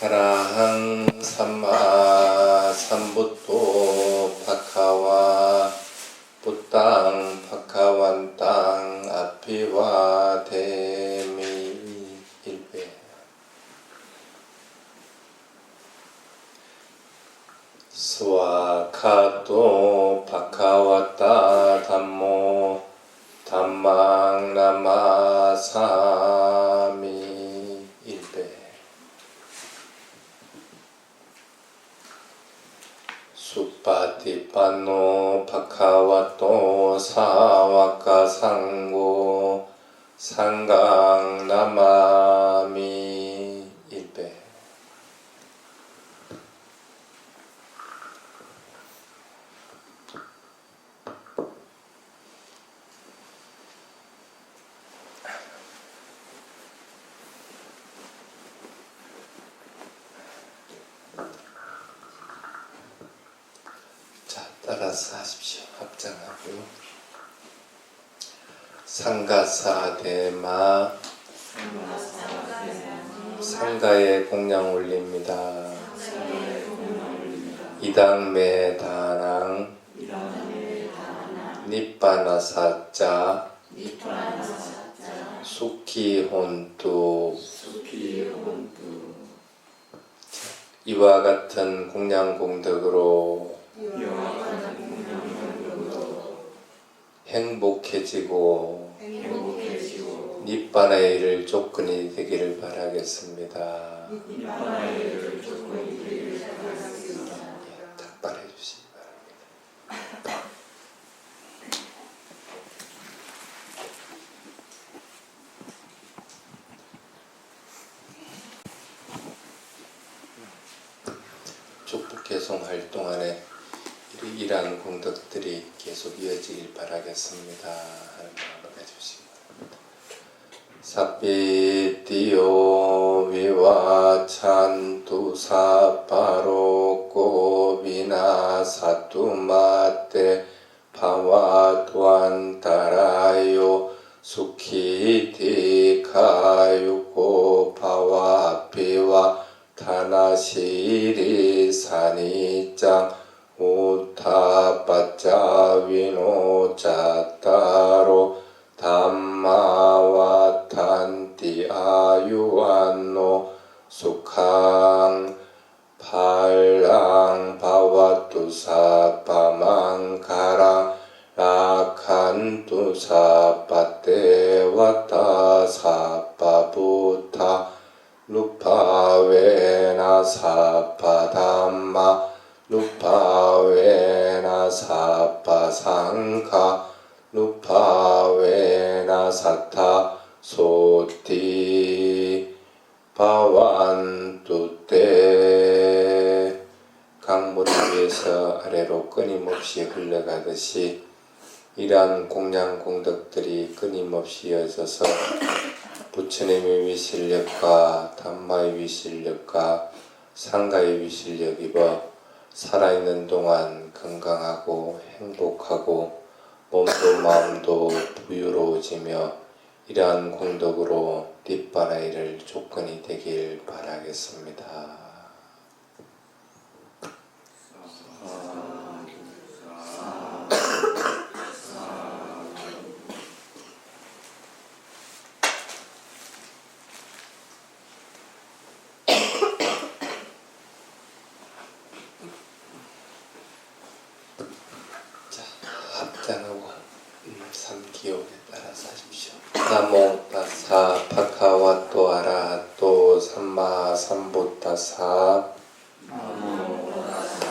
아라항 삼마 삼부토 파카와 부땅 파카완땅 아피와 데미 일배. 스와카토 파카와타 담모 담망 나마사미 일배. 수파티파노 파카와토 사와카 상고 상강 나마미 일배. 따라서 하십시오. 합장하고요. 상가사대마 상가에 공양 올립니다. 이당매다랑 니빠나사자 수키혼투. 이와 같은 공양공덕으로 행복해지고 니빠나의 일을 조건이 되기를 바라겠습니다. 탁발해 주시기 바랍니다. 축복 개송 활동 안에 이러한 공덕들이 계속 이어지길 바라겠습니다. 하는 마음을 해주시기 바랍니다. 사피티오 위와 찬투 사파로코 비나 사투마테 파와 두안타라요 수키티 카유코 파와 피와 타나시리 사니짱 우타빠짜 위노 짜따로 담마와 탄티 아유안노 수캉 팔랑 바와투사 파망카랑 라칸투 사파테와타 사파부타 루파웨나 사파담마 루파웨나 사파상카 루파웨나 사타 소티 바완투테. 강물을 위해서 아래로 끊임없이 흘러가듯이 이러한 공양공덕들이 끊임없이 이어져서 부처님의 위실력과 담마의 위실력과 상가의 위실력 입어 살아있는 동안 건강하고 행복하고 몸도 마음도 부유로워지며 이러한 공덕으로 니빠나의 일을 조건이 되길 바라겠습니다. 합장하고 삼기호에 따라서 하십시오. 나모 타사 파카와토 아라하토 삼마 삼부타사. 나모 타사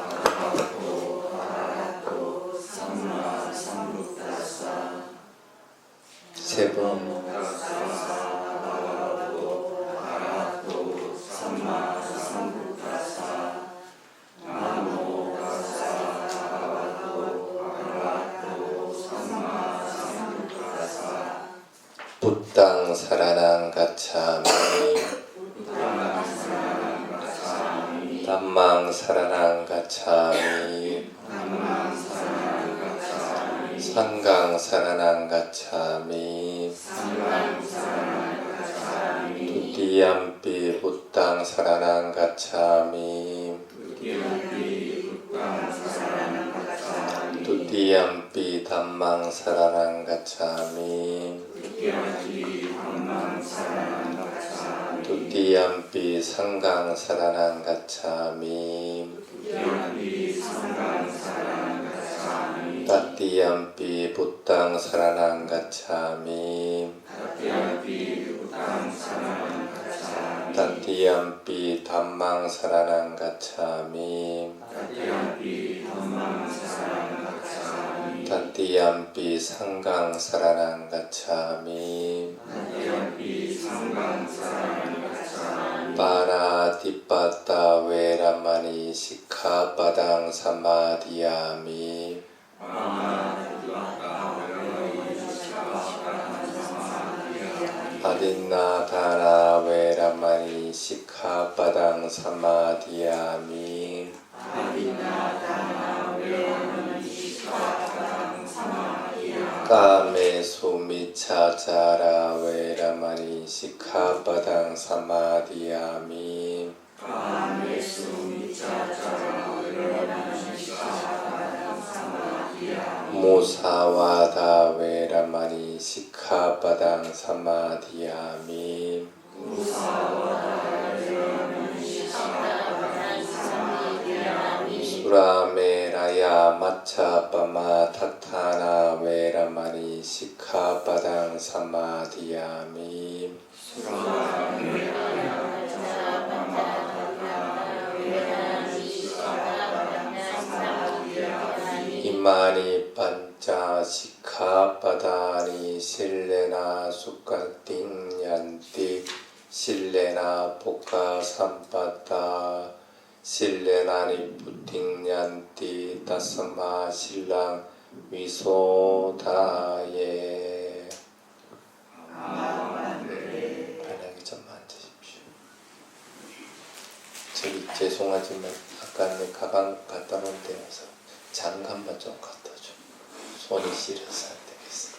파카와토 아라하토 삼마 삼부타사. 세 번. 부땅 사라낭 가차미 담망 사라낭 가차미 상강 사라낭 가차미 두띠 두띠얌피 부땅 사라낭 가차미 두띠얌피 담망 사라낭 가차미 두띠얌피 상강 사라낭 가차미 따띠얌피 부땅 사라낭 가차미 따띠얌피 담망 사라낭 가차미 따띠얌피 상강 사라낭 가차미 파나티빠따 웨라마니 시카빠당 사마디야미 아딘나다나 웨라마니 시카빠당 사마디야미 까메소미차자라 웨라마니 시카빠당 사마디야미 무사와다 웨라마니 시카빠당 사마디야미 수라메라야 마차빠마 타타나 웨라마니 시카빠당 사마디야미 이마니 반자 시카빠다니 실레나 수카띵얀띠 실레나 포카 삼빠따 실레나니 부팅얀띠 다스마 신랑 위소다예. 편하게 좀 앉으십시오. 저기 죄송하지만 아까 내 가방 갖다 놓은 데 와서 장갑만 좀 갖다 줘. 손이 시려서 안 되겠어.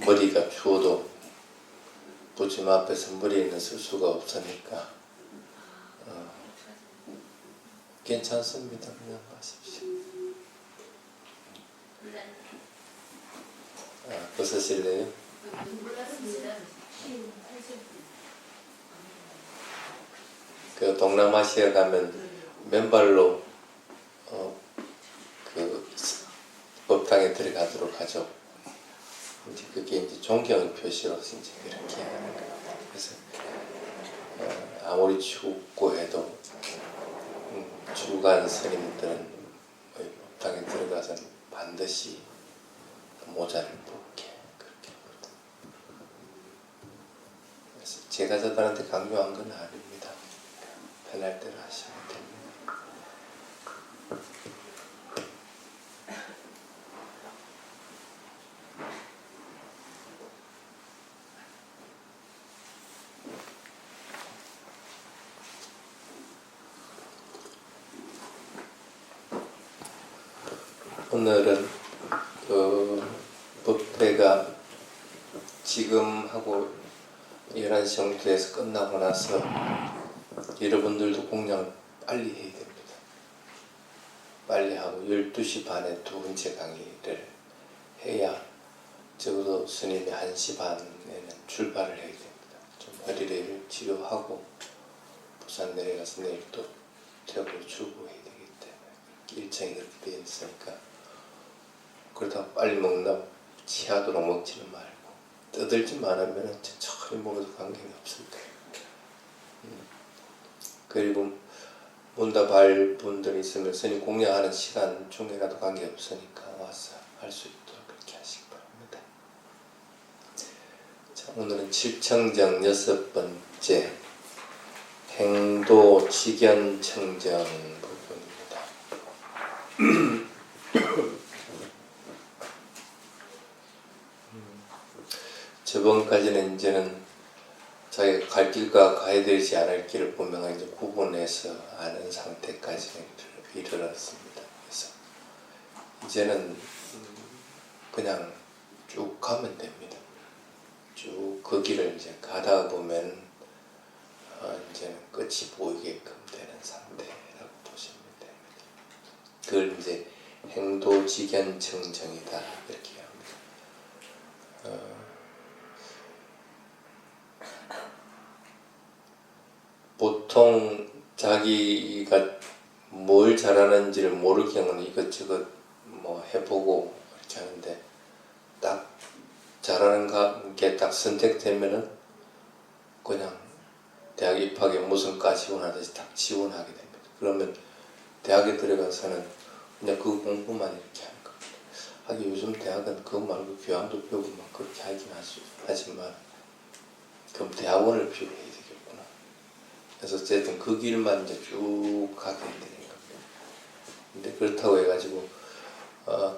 머리가 추워도 부침 앞에서 머리는 쓸 수가 없으니까 괜찮습니다. 그냥 마십시오. 벗으실래요? 그 동남아시아 가면 맨발로 그 법당에 들어가도록 하죠. 이제 그게 이제 존경의 표시로서 이제 그렇게 하는 거예요. 그래서 아무리 춥고 해도 주간 스님들은 법당에 들어가서는 반드시 모자를 벗게 그렇게 하거든요. 그래서 제가 저들한테 강요한 건 아닙니다. 편할 대로 하시면 됩니다. 오늘은 법회가 지금 하고 11시 정도에서 끝나고 나서 여러분들도 공양을 빨리 해야 됩니다. 빨리 하고 12시 반에 두 번째 강의를 해야 적어도 스님이 1시 반에는 출발을 해야 됩니다. 좀 허리를 치료하고 부산 내려가서 내일 또 태국으로 출국해야 되기 때문에 일정이 그렇게 되어 있으니까 그러다가 빨리 먹나 취하도록 먹지는 말고 떠들지만 하면 천천히 먹어도 관계가 없을 거예요. 그리고 문답할 분들이 있으면 스님 공양하는 시간 중에라도 관계 없으니까 와서 할 수 있도록 그렇게 하시기 바랍니다. 자, 오늘은 칠청정 6번째 행도 직연청정 부분입니다. 저번까지는 이제는 자기가 갈 길과 가야 되지 않을 길을 분명하게 이제 구분해서 아는 상태까지 이르렀습니다. 그래서 이제는 그냥 쭉 가면 됩니다. 쭉 그 길을 이제 가다 보면 이제는 끝이 보이게끔 되는 상태라고 보시면 됩니다. 그걸 이제 행도직연청정이다 이렇게 합니다. 보통 자기가 뭘 잘하는지를 모를 경우는 이것저것 뭐 해보고 이렇게 하는데 딱 잘하는 게 딱 선택되면은 그냥 대학 입학에 무슨 과 지원하듯이 딱 지원하게 됩니다. 그러면 대학에 들어가서는 그냥 그 공부만 이렇게 하는 겁니다. 하긴 요즘 대학은 그거 말고 교양도 배우고 막 그렇게 하긴 하지만 그럼 대학원을 필요해야 되겠구나. 그래서 어쨌든 그 길만 이제 쭉 가게 되는 겁니다. 근데 그렇다고 해가지고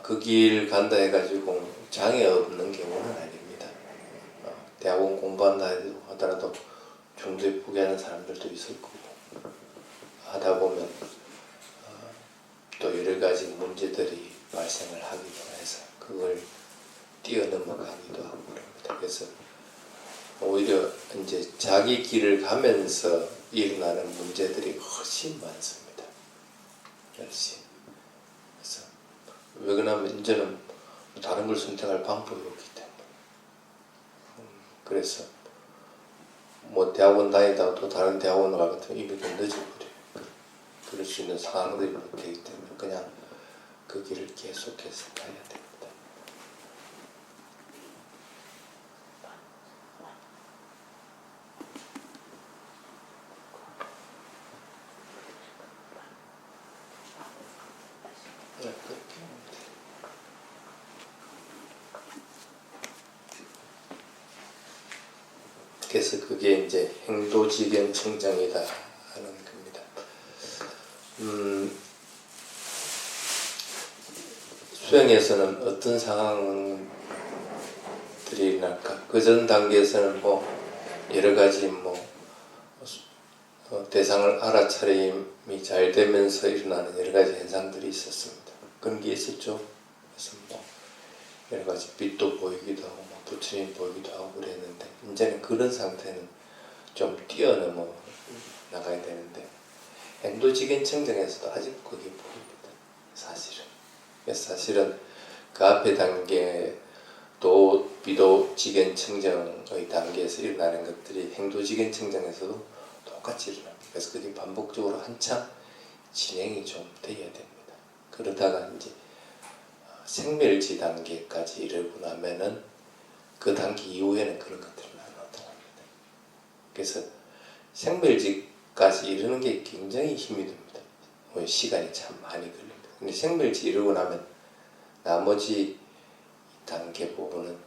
그 길 간다 해가지고 장애 없는 경우는 아닙니다. 대학원 공부한다 하더라도 중도에 포기하는 사람들도 있을 거고 하다 보면 또 여러 가지 문제들이 발생을 하기도 해서 그걸 뛰어넘어가기도 하고 그럽니다. 그래서 오히려 이제 자기 길을 가면서 일어나는 문제들이 훨씬 많습니다. 훨씬. 그래서 왜 그러냐면 이제는 다른 걸 선택할 방법이 없기 때문에. 그래서 뭐 대학원 다니다가 또 다른 대학원을 갈 같으면 이미 좀 늦어버려요. 그럴 수 있는 상황들이 못 되기 때문에 그냥 그 길을 계속해서 가야 됩니다. 그래서 그게 이제 행도직연청정이다 하는 겁니다. 수행에서는 어떤 상황들이 날까? 그 전 단계에서는 뭐 여러 가지 뭐 대상을 알아차림이 잘 되면서 일어나는 여러 가지 현상들이 있었습니다. 그런 게 있었죠. 그래서 뭐 여러 가지 빛도 보이기도 하고 뭐 부처님 보이기도 하고 그랬는데 이제는 그런 상태는 좀 뛰어넘어 나가야 되는데 행도직연청정에서도 아직 그게 보입니다. 사실은. 그래서 사실은 그 앞에 단계 도 비도직연청정의 단계에서 일어나는 것들이 행도직연청정에서도 똑같이 일어납니다. 그래서 그게 반복적으로 한참 진행이 좀 돼야 됩니다. 그러다가 이제 생멸지 단계까지 이르고 나면은 그 단계 이후에는 그런 것들은 안 나타납니다. 그래서 생멸지까지 이르는 게 굉장히 힘이 듭니다. 시간이 참 많이 걸립니다. 근데 생멸지 이르고 나면 나머지 단계 부분은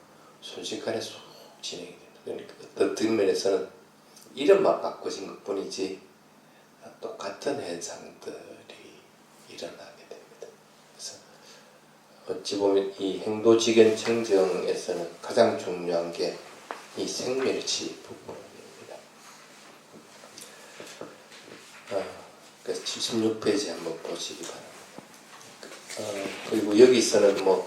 순식간에 쏙 진행이 됩니다. 그러니까 어떤 면에서는 이름만 바꿔진 것 뿐이지 똑같은 현상들이 일어나게 됩니다. 그래서 어찌 보면 이 행도직연청정에서는 가장 중요한 게 이 생멸치 부분입니다. 그래서 76페이지 한번 보시기 바랍니다. 그리고 여기서는 뭐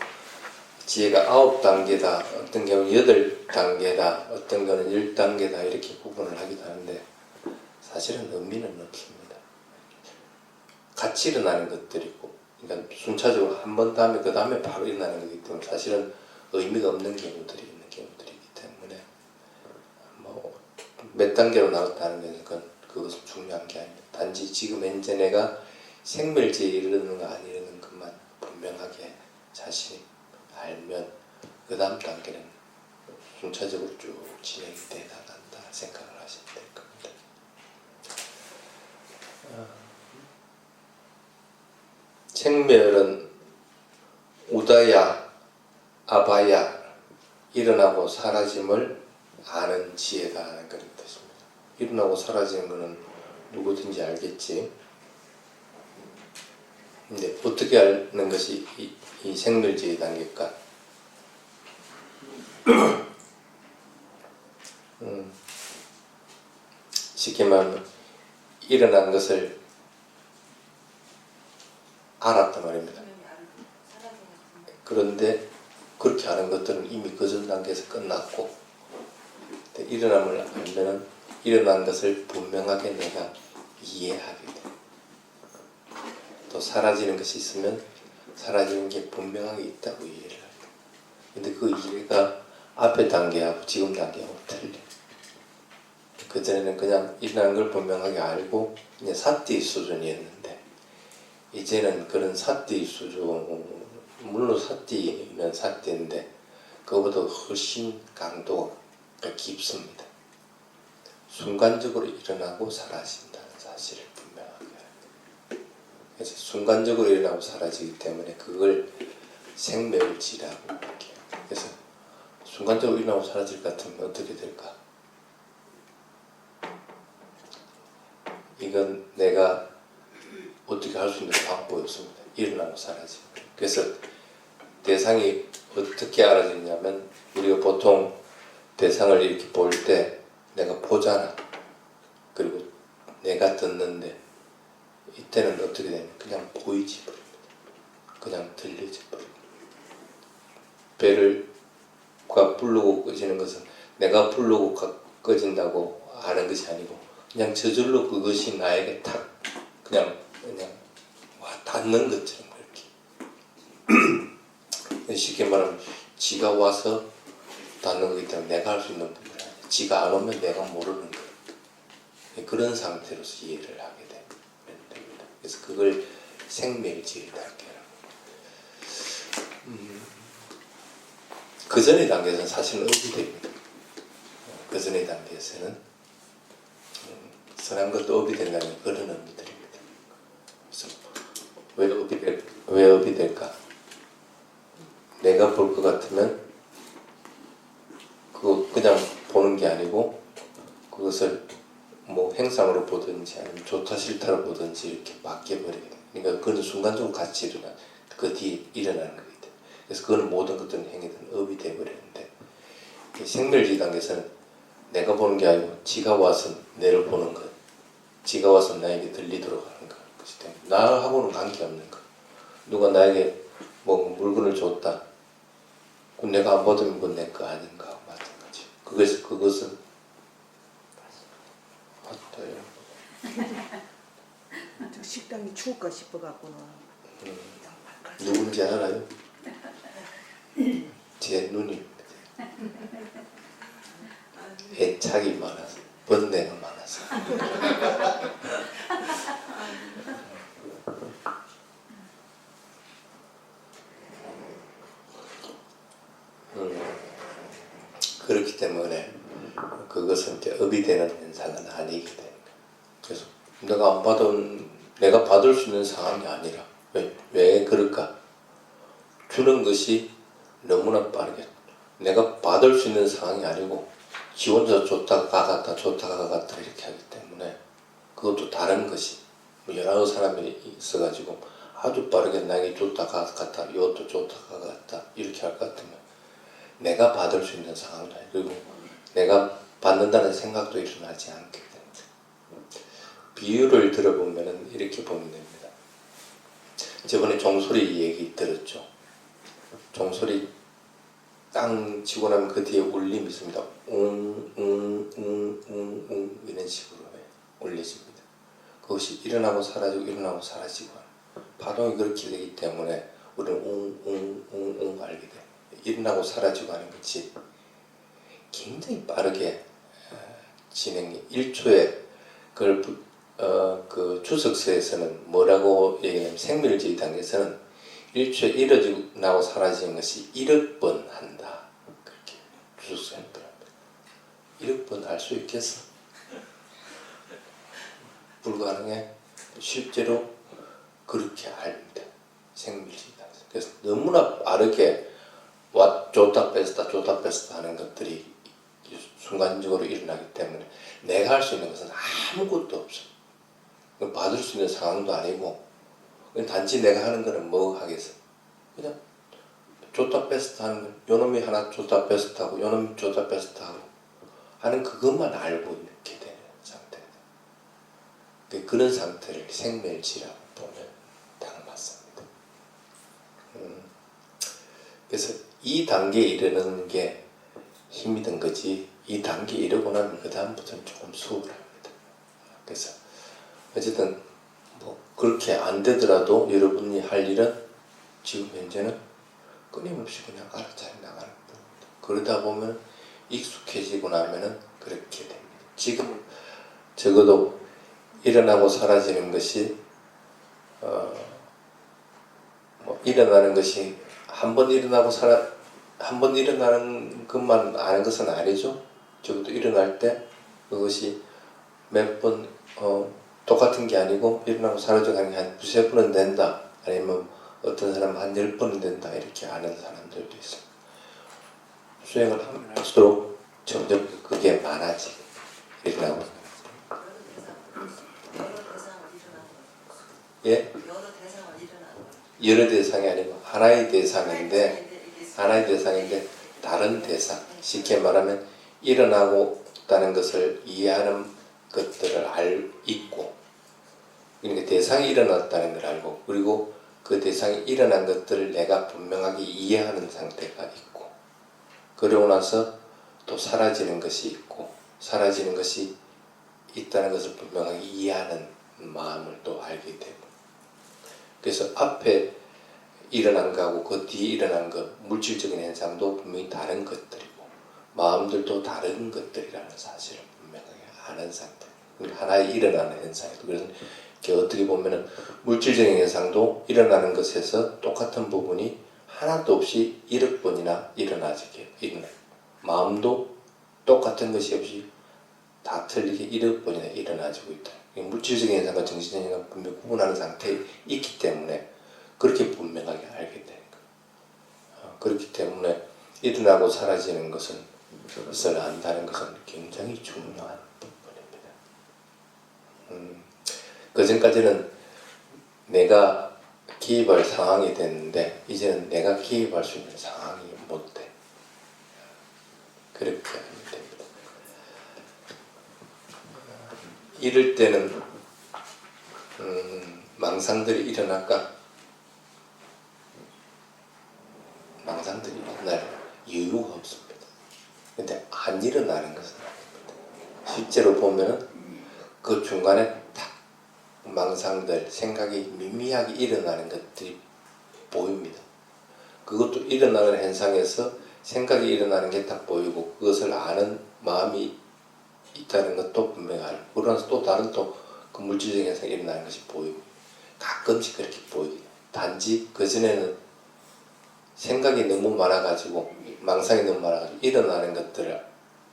지혜가 9단계다, 어떤 경우는 8단계다, 어떤 경우는 10단계다 이렇게 구분을 하기도 하는데 사실은 의미는 없습니다. 같이 일어나는 것들이고 그러니까 순차적으로 한 번 다음에 그 다음에 바로 일어나는 거기 때문에 사실은 의미가 없는 경우들이 있는 경우들이기 때문에 뭐 몇 단계로 나왔다는 그것은 중요한 게 아닙니다. 단지 지금 현재 내가 생멸지에 이르는가 안 이르는 것만 분명하게 자신이 알면 그 다음 단계는 순차적으로 쭉 진행이 돼 나간다 생각을 하시면 될 겁니다. 생멸은 우다야, 아바야, 일어나고 사라짐을 아는 지혜다 하는 그런 뜻입니다. 일어나고 사라지는 것은 누구든지 알겠지. 근데 어떻게 아는 것이 이 생멸지의 단계일까? 쉽게 말하면 일어난 것을 알았단 말입니다. 그런데 그렇게 하는 것들은 이미 그 전 단계에서 끝났고, 일어남을 알면은 일어난 것을 분명하게 내가 이해하게 돼. 또 사라지는 것이 있으면 사라지는 게 분명하게 있다고 이해를 하게 돼. 근데 그 이해가 앞에 단계하고 지금 단계하고 틀려. 그전에는 그냥 일어난 걸 분명하게 알고 그냥 사띠 수준이었는데, 이제는 그런 사띠 수준, 물론 사띠는 사띠인데 그거보다 훨씬 강도가 깊습니다. 순간적으로 일어나고 사라진다는 사실을 분명하게 해요. 그래서 순간적으로 일어나고 사라지기 때문에 그걸 생멸지라고 할게요. 그래서 순간적으로 일어나고 사라질 것 같으면 어떻게 될까? 이건 내가 어떻게 할 수 있는 방법이었습니다. 일어나고 사라지고. 그래서 대상이 어떻게 알아지냐면, 우리가 보통 대상을 이렇게 볼 때 내가 보잖아. 그리고 내가 듣는데 이때는 어떻게 되냐면 그냥 보이지 버립니다. 그냥 들리지 버립니다. 배가 부르고 꺼지는 것은 내가 부르고 꺼진다고 아는 것이 아니고 그냥 저절로 그것이 나에게 탁 그냥 와 닿는 것처럼 그렇게. 쉽게 말하면 지가 와서 닿는 거기 때문에 내가 할 수 있는 부분이 아니야. 지가 안 오면 내가 모르는 거야. 그런 상태로서 이해를 하게 됩니다. 그래서 그걸 생멸지의 단계라고. 그 전의 단계에서는 사실은 업이 됩니다. 그 전의 단계에서는 선한 것도 업이 된다는 그런 의미들입니다. 그래서 왜 업이 될까? 내가 볼 것 같으면 그거 그냥 보는 게 아니고 그것을 뭐 행상으로 보든지 아니면 좋다 싫다로 보든지 이렇게 바뀌어버리게 돼. 그러니까 그건 순간적으로 같이 일어나 그 뒤에 일어나는 거기 때문에. 그래서 그건 모든 것들은 행위든 업이 돼버리는데, 생멸지 단계에서는 내가 보는 게 아니고 지가 와서 내를 보는 것, 지가 와서 나에게 들리도록 하는 것이기 때문에 나하고는 관계없는 것. 누가 나에게 뭐 물건을 줬다, 그럼 내가 안 받으면 그건 내 거 아닌가 하고 마찬가지. 그것은 식당이 추울까 싶어갖고는. 누군지 알아요? 제 누님입니다. 애착이 많아서, 번뇌가 많아서. 그렇기 때문에 그것은 이제 업이 되는 현상은 아니게 됩니다. 그래서 내가 받을 수 있는 상황이 아니라, 왜 그럴까? 주는 것이 너무나 빠르게, 내가 받을 수 있는 상황이 아니고 지 혼자 줬다가 갔다 줬다가 갔다 이렇게 하기 때문에, 그것도 다른 것이 여러 사람이 있어가지고 아주 빠르게 나에게 줬다가 갔다 이것도 줬다가 갔다 이렇게 할 것 같으면 내가 받을 수 있는 상황도 아니고, 그리고 내가 받는다는 생각도 일어나지 않게 됩니다. 비유를 들어보면 이렇게 보면 됩니다. 저번에 종소리 얘기 들었죠. 종소리 땅 치고 나면 그 뒤에 울림이 있습니다. 웅웅웅웅웅 이런 식으로 울려집니다. 그것이 일어나고 사라지고 일어나고 사라지고 파동이 그렇게 되기 때문에 우리는 웅웅웅웅 알게 돼요. 일어나고 사라지고 하는 것이 굉장히 빠르게 진행이 1초에 그걸 그 주석서에서는 뭐라고 얘기하냐면, 생멸지의 단계에서는 1초에 일어나고 사라지는 것이 1억 번 한다. 그렇게 주석서에 했더랍니다. 1억 번 할 수 있겠어? 불가능해. 실제로 그렇게 압니다. 생멸지의 단계에서. 그래서 너무나 빠르게 줬다 뺐다 하는 것들이 순간적으로 일어나기 때문에 내가 할 수 있는 것은 아무것도 없어. 받을 수 있는 상황도 아니고, 단지 내가 하는 거는 뭐 하겠어? 그냥 줬다 뺐다 하는 거, 요놈이 하나 줬다 뺐다 하고 요놈이 줬다 뺐다 하고 하는 그것만 알고 있게 되는 상태. 그런 상태를 생멸지라고 보면 딱 맞습니다. 그래서 이 단계에 이르는 게 힘이 든 거지, 이 단계에 이르고 나면 그 다음부터는 조금 수월합니다. 그래서 어쨌든 뭐 그렇게 안 되더라도 여러분이 할 일은 지금 현재는 끊임없이 그냥 알아차려 나가는 겁니다. 그러다 보면 익숙해지고 나면은 그렇게 됩니다. 지금 적어도 일어나고 사라지는 것이 뭐 일어나는 것이 한 번 일어나는 것만 아는 것은 아니죠. 적어도 일어날 때 그것이 몇 번 똑같은 게 아니고 일어나고 사라져가는 게 한 두세 번은 된다, 아니면 어떤 사람은 한 10번은 된다, 이렇게 아는 사람들도 있어요. 수행을 하면 할수록 점점 그게 많아지고 일어나고. 예? 여러 대상이 아니고 하나의 대상인데 다른 대상, 쉽게 말하면 일어나고 있다는 것을 이해하는 것들을 있고, 그러니까 대상이 일어났다는 걸 알고, 그리고 그 대상이 일어난 것들을 내가 분명하게 이해하는 상태가 있고, 그러고 나서 또 사라지는 것이 있고, 사라지는 것이 있다는 것을 분명하게 이해하는 마음을 또 알게 되고, 그래서 앞에 일어난 거하고 그 뒤에 일어난 것, 물질적인 현상도 분명히 다른 것들이고 마음들도 다른 것들이라는 사실을 분명하게 아는 상태. 하나의 일어나는 현상이고, 그래서 어떻게 보면은 물질적인 현상도 일어나는 것에서 똑같은 부분이 하나도 없이 1억 번이나 일어나지게 일어나. 마음도 똑같은 것이 없이 다 틀리게 1억 번이나 일어나지고 있다. 물질적인 현상과 정신적인 현상을 분명히 구분하는 상태에 있기 때문에 그렇게 분명하게 알게 되는 거예요. 그렇기 때문에 일어나고 사라지는 것을 안다는 것은 굉장히 중요한 부분입니다. 그 전까지는 내가 기입할 상황이 됐는데 이제는 내가 기입할 수 있는 상황이 못 돼. 그렇게 하면 됩니다. 이럴 때는 망상들이 일어날까? 망상들이 일어날 이유가 없습니다. 근데 안 일어나는 것은 아닙니다. 실제로 보면은 그 중간에 딱 망상들, 생각이 미미하게 일어나는 것들이 보입니다. 그것도 일어나는 현상에서 생각이 일어나는 게 딱 보이고, 그것을 아는 마음이 있다는 것도 분명히 알고, 그러면서 또 다른 그 물질적인 현상이 일어나는 것이 보이고, 가끔씩 그렇게 보이고, 단지 그전에는 생각이 너무 많아가지고, 망상이 너무 많아가지고 일어나는 것들을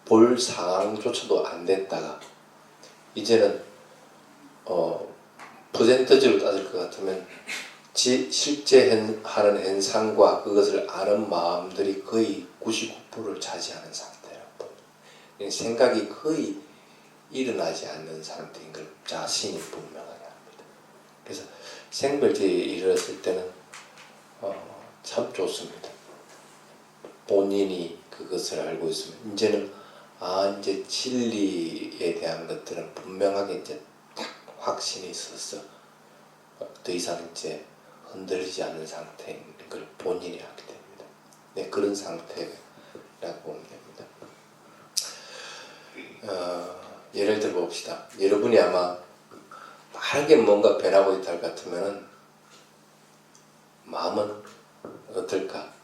볼 상황조차도 안 됐다가 이제는 퍼센트지로 따질 것 같으면 실제 하는 현상과 그것을 아는 마음들이 거의 99%를 차지하는 상태라고 봅니다. 생각이 거의 일어나지 않는 상태인 걸 자신이 분명하게 합니다. 그래서 생별지에 이르렀을 때는 참 좋습니다. 본인이 그것을 알고 있으면 이제는 이제 진리에 대한 것들은 분명하게 이제 딱 확신이 있어서 더 이상 이제 흔들리지 않는 상태인 걸 본인이 알게 됩니다. 네, 그런 상태라고 보면 됩니다. 예를 들어 봅시다. 여러분이 아마 빠르게 뭔가 변하고 있다 할 같으면은 마음은 어떨까?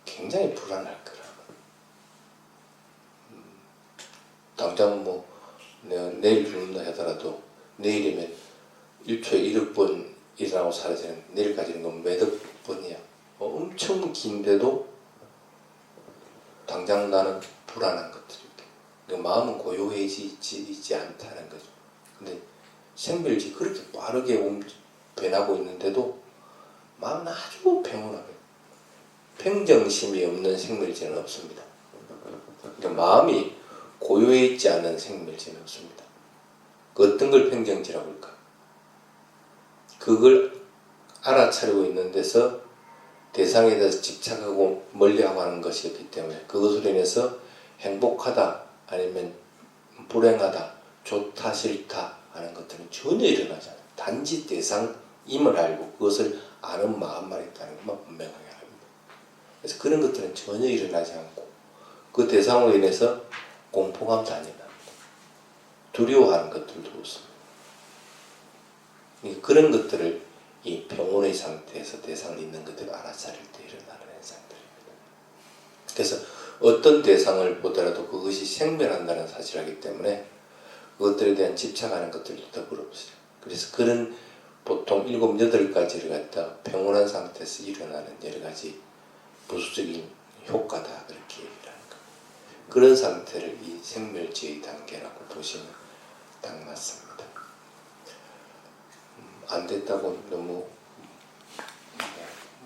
굉장히 불안할 거라. 당장 뭐 내가 내일 죽는다 하더라도 내일이면 1초에 1억 번 일어나고 사라지는, 내일까지는 건 몇억 번이야. 엄청 긴데도 당장 나는 불안한 것들이 그러니까 마음은 고요해지지 않다는 거죠. 근데 생멸지 그렇게 빠르게 변하고 있는데도 마음은 아주 평온하게, 평정심이 없는 생멸지는 없습니다. 그러니까 마음이 고요해 있지 않은 생멸지는 없습니다. 그 어떤 걸 평정지라고 할까? 그걸 알아차리고 있는 데서 대상에 대해서 집착하고 멀리하고 하는 것이었기 때문에 그것으로 인해서 행복하다 아니면 불행하다 좋다 싫다 하는 것들은 전혀 일어나지 않아요. 단지 대상임을 알고 그것을 아는 마음만 있다는 것만 분명하게 합니다. 그래서 그런 것들은 전혀 일어나지 않고 그 대상으로 인해서 공포감도 안 일어납니다. 두려워하는 것들도 없습니다. 그런 것들을 이 평온의 상태에서 대상이 있는 것들을 알아차릴 때 일어나는 현상들입니다. 그래서 어떤 대상을 보더라도 그것이 생멸한다는 사실이기 때문에 그것들에 대한 집착하는 것들도 더불어 없어요. 그래서 그런 보통 7, 8가지를 갖다 평온한 상태에서 일어나는 여러 가지 부수적인 효과다 그렇게 얘기를 하는 겁니다. 그런 상태를 이 생멸지의 단계라고 보시면 딱 맞습니다. 안 됐다고 너무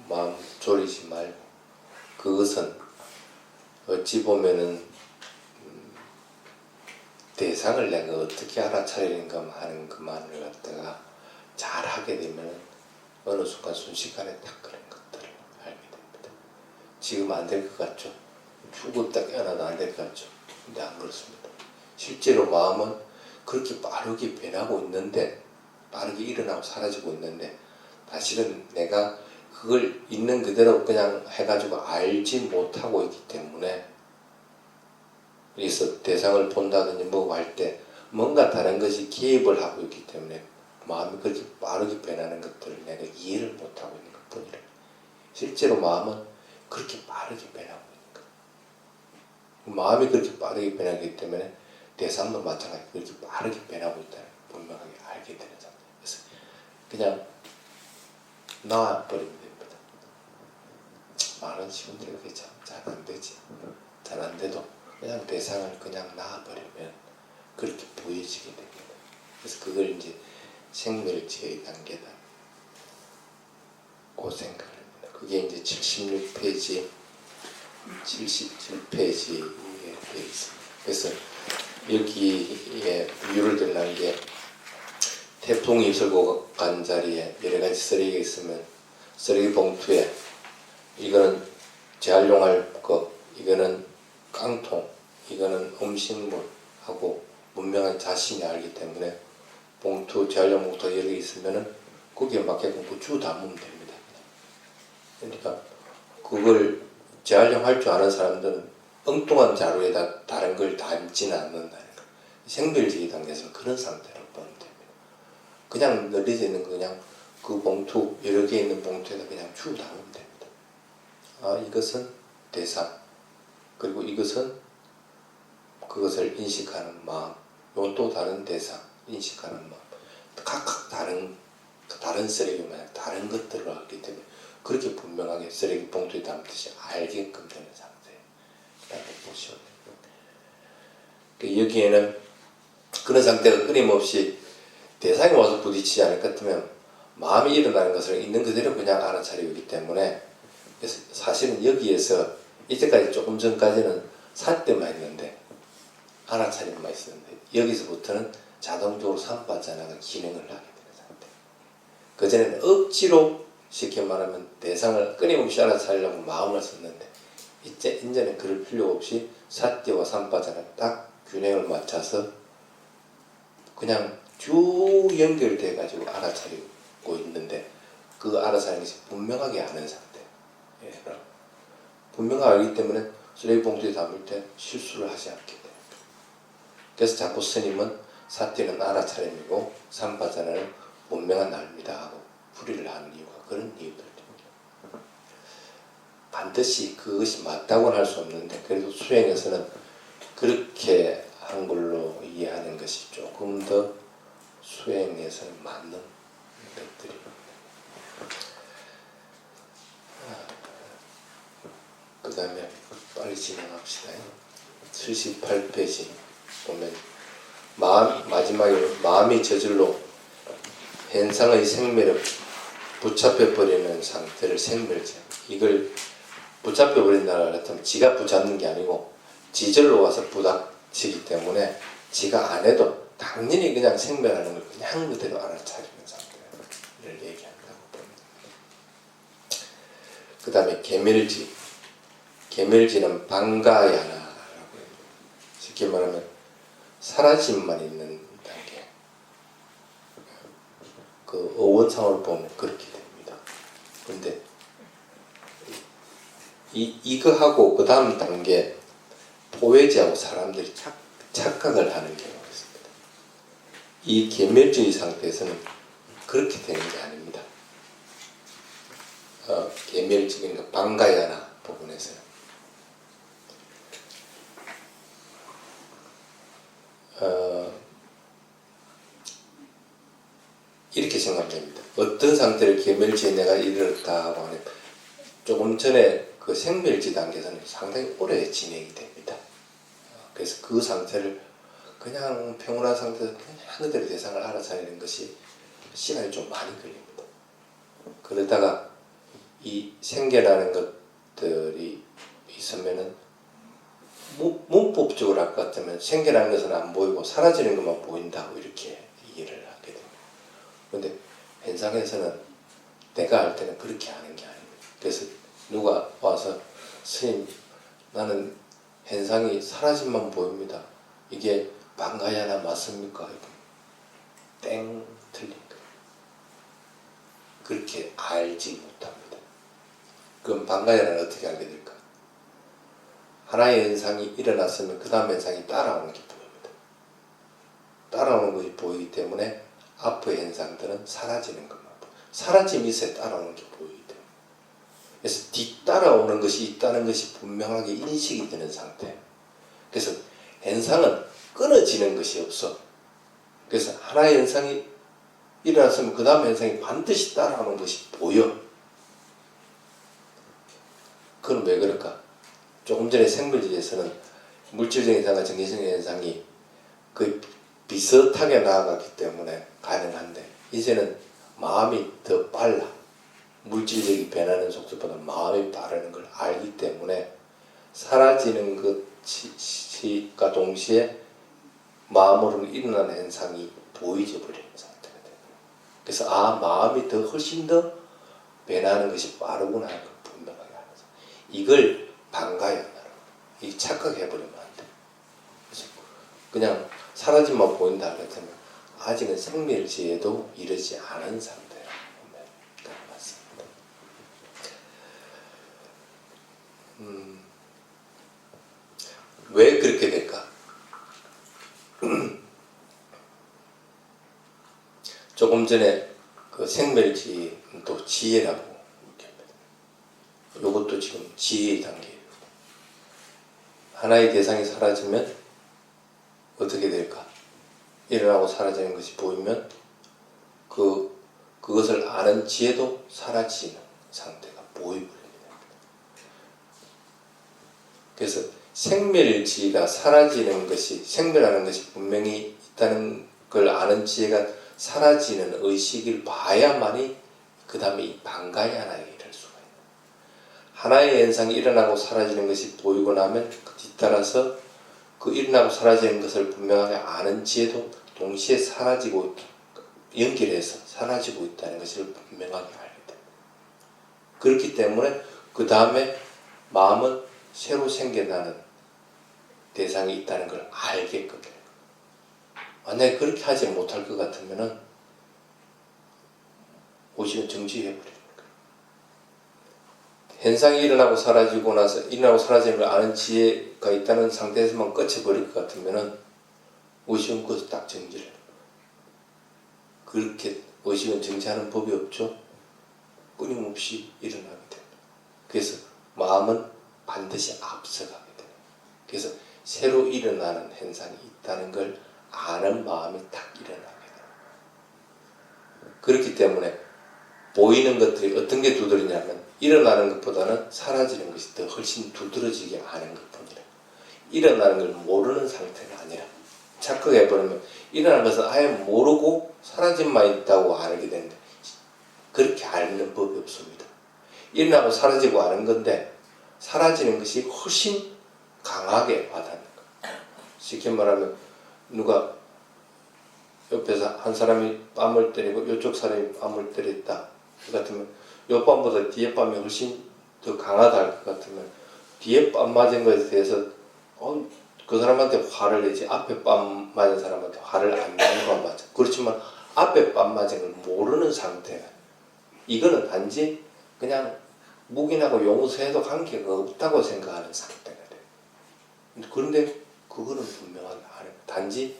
마음 졸이지 말고 그것은 어찌 보면은 대상을 내가 어떻게 알아차리는가 하는 그만을 갖다가 잘 하게 되면 어느 순간 순식간에 딱 그런 것들을 알게 됩니다. 지금 안 될 것 같죠? 죽었다 깨어나도 안 될 것 같죠? 근데 안 그렇습니다. 실제로 마음은 그렇게 빠르게 변하고 있는데 빠르게 일어나고 사라지고 있는데 사실은 내가 그걸 있는 그대로 그냥 해가지고 알지 못하고 있기 때문에 그래서 대상을 본다든지 뭐 할 때 뭔가 다른 것이 개입을 하고 있기 때문에 마음이 그렇게 빠르게 변하는 것들을 내가 이해를 못하고 있는 것 뿐이라. 실제로 마음은 그렇게 빠르게 변하고 있는 거예요. 마음이 그렇게 빠르게 변하기 때문에 대상도 마찬가지로 그렇게 빠르게 변하고 있다는 걸 분명하게 알게 되는 상태. 그래서 그냥 놔버리면 됩니다. 말은 쉬운데 그게 참 잘 안 되지. 잘 안 돼도 그냥 대상을 그냥 놔버리면 그렇게 보여지게 됩니다. 그래서 그걸 이제 생멸지의 단계다. 그 생각을 합니다. 그게 이제 76페이지, 77페이지에 되어 있습니다. 그래서 여기에 비유를 들는 게 태풍이 들고 간 자리에 여러 가지 쓰레기가 있으면 쓰레기 봉투에 이거는 재활용할 것, 이거는 깡통, 이거는 음식물 하고 분명한 자신이 알기 때문에 봉투, 재활용 봉투 여러 개 있으면은 거기에 맞게끔 부추 담으면 됩니다. 그러니까 그걸 재활용할 줄 아는 사람들은 엉뚱한 자루에다 다른 걸 담지는 않는다는 거. 생멸지기 단계에서는 그런 상태로 보면 됩니다. 그냥 널려져 있는 거 그냥 그 봉투 여러 개 있는 봉투에다 그냥 주 담으면 됩니다. 아, 이것은 대상, 그리고 이것은 그것을 인식하는 마음, 이건 또 다른 대상, 인식하는 마음, 각각 다른 쓰레기 마냥 다른 것들을 하기 때문에 그렇게 분명하게 쓰레기 봉투에 담듯이 알게끔 되는 상태라고 보시면 됩니다. 여기에는 그런 상태가 끊임없이 대상이 와서 부딪히지 않을 것 같으면 마음이 일어나는 것을 있는 그대로 그냥 알아차리고 있기 때문에 그래서 사실은 여기에서 이때까지 조금 전까지는 삿대만 했는데 알아차림만 있었는데 여기서부터는 자동적으로 삼바자나가 기능을 하게 되는 상태. 그전에는 억지로 쉽게 말하면 대상을 끊임없이 알아차리려고 마음을 썼는데 이제는 그럴 필요 없이 삿대와 삼바자나 딱 균형을 맞춰서 그냥 쭉 연결돼 가지고 알아차리고 있는데 그 알아차리는 것이 분명하게 아는 상태. 분명하게 알기 때문에 쓰레기 봉투에 담을 때 실수를 하지 않게 됩니다. 그래서 자꾸 스님은 사태는 알아차림이고 삼바자나는 분명한 알입니다 하고 풀이를 하는 이유가 그런 이유들입니다. 반드시 그것이 맞다고는 할 수 없는데 그래도 수행에서는 그렇게 한 걸로 이해하는 것이 조금 더 수행에서는 맞는 것들입니다. 그 다음에 빨리 진행합시다. 78페이지 보면 마지막에 마음이 저절로 현상의 생멸을 붙잡혀버리는 상태를 생멸지. 이걸 붙잡혀버린다고 하면 지가 붙잡는 게 아니고 지절로 와서 부닥치기 때문에 지가 안 해도 당연히 그냥 생멸하는 걸 그냥 그대로 알아차리는 상태를 얘기한다고 봅니다. 그 다음에 계멸지는 방가야나라고 해요. 쉽게 말하면 사라짐만 있는 그 어원상으로 보면 그렇게 됩니다. 근데 이거하고 그 다음 단계 포회지하고 사람들이 착각을 하는 경우가 있습니다. 이 계멸주의 상태에서는 그렇게 되는 게 아닙니다. 계멸적인 그 방가야나 부분에서는 이렇게 생각하면 됩니다. 어떤 상태를 계멸지에 내가 이르렀다 하고 하면 조금 전에 그 생멸지 단계에서는 상당히 오래 진행이 됩니다. 그래서 그 상태를 그냥 평온한 상태에서 그냥 그대로 대상을 알아차리는 것이 시간이 좀 많이 걸립니다. 그러다가 이 생겨나는 것들이 있으면은 문법적으로 할 것 같으면 생겨나는 것은 안 보이고 사라지는 것만 보인다고 이렇게 이해를 하게 됩니다. 그런데 현상에서는 내가 할 때는 그렇게 하는 게 아닙니다. 그래서 누가 와서 스님 나는 현상이 사라짐만 보입니다. 이게 방가야나 맞습니까? 땡 틀린 거예요. 그렇게 알지 못합니다. 그럼 방가야나는 어떻게 알게 될까? 하나의 현상이 일어났으면 그 다음 현상이 따라오는 게 보입니다. 따라오는 것이 보이기 때문에 앞의 현상들은 사라지는 것만 보여요. 사라짐이 있어야 따라오는 게 보이기 때문에. 그래서 뒤따라오는 것이 있다는 것이 분명하게 인식이 되는 상태. 그래서 현상은 끊어지는 것이 없어. 그래서 하나의 현상이 일어났으면 그 다음 현상이 반드시 따라오는 것이 보여. 그건 왜 그럴까? 조금 전에 생물지에서는 물질적인 현상과 정신적인 현상이 거의 비슷하게 나아갔기 때문에 가능한데 이제는 마음이 더 빨라. 물질적인 변하는 속도보다 마음이 빠르는 걸 알기 때문에 사라지는 것과 동시에 마음으로는 일어나는 현상이 보이져 버리는 상태가 돼요. 그래서 마음이 더 훨씬 더 변하는 것이 빠르구나 하는 걸 분명하게 알아서 이걸 방가야나로 이 착각해버리면 안 돼. 그래서 그냥 사라짐만 보인다 그랬다면 아직은 생멸지에도 이르지 않은 상태라고 보면 맞습니다. 왜 그렇게 될까? 조금 전에 그 생멸지는 또 지혜라고 얘기합니다. 이것도 지금 지혜의 단계예요. 하나의 대상이 사라지면 어떻게 될까? 일어나고 사라지는 것이 보이면 그것을 아는 지혜도 사라지는 상태가 보이버립니다. 그래서 생멸지가 사라지는 것이 생멸하는 것이 분명히 있다는 걸 아는 지혜가 사라지는 의식을 봐야만이 그 다음에 이 방가야나에 이를 수가 있는 하나의 현상이 일어나고 사라지는 것이 보이고 나면 그 뒤따라서 그 일어나고 사라지는 것을 분명하게 아는 지혜도 동시에 사라지고 연결해서 사라지고 있다는 것을 분명하게 알게 됩니다. 그렇기 때문에 그 다음에 마음은 새로 생겨나는 대상이 있다는 걸 알게끔 돼요. 만약에 그렇게 하지 못할 것 같으면은 오시면 정지해버리는 거예요. 현상이 일어나고 사라지고 나서 일어나고 사라지는 걸 아는 지혜가 있다는 상태에서만 끝쳐버릴 것 같으면은 의식은 거기서 딱 정지를 해요. 그렇게 의식은 정지하는 법이 없죠. 끊임없이 일어나게 됩니다. 그래서 마음은 반드시 앞서가게 돼요. 그래서 새로 일어나는 현상이 있다는 걸 아는 마음이 딱 일어나게 돼요. 그렇기 때문에 보이는 것들이 어떤 게 두드러지냐면 일어나는 것보다는 사라지는 것이 더 훨씬 두드러지게 아는 것뿐이라. 일어나는 걸 모르는 상태가 아니라 착각해버리면 일어나는 것은 아예 모르고 사라짐만 있다고 알게 되는데 그렇게 알는 법이 없습니다. 일어나고 사라지고 아는 건데 사라지는 것이 훨씬 강하게 와닿는 거예요. 쉽게 말하면 누가 옆에서 한 사람이 뺨을 때리고 이쪽 사람이 뺨을 때렸다. 그 같으면 요 뺨보다 뒤에 뺨이 훨씬 더 강하다 할 것 같으면 뒤에 뺨 맞은 것에 대해서 그 사람한테 화를 내지 앞에 뺨 맞은 사람한테 화를 안 내는 건 맞죠. 그렇지만 앞에 뺨 맞은 걸 모르는 상태가. 이거는 단지 그냥 묵인하고 용서해도 관계가 없다고 생각하는 상태가 돼요. 그런데 그거는 분명하게 아니에요. 단지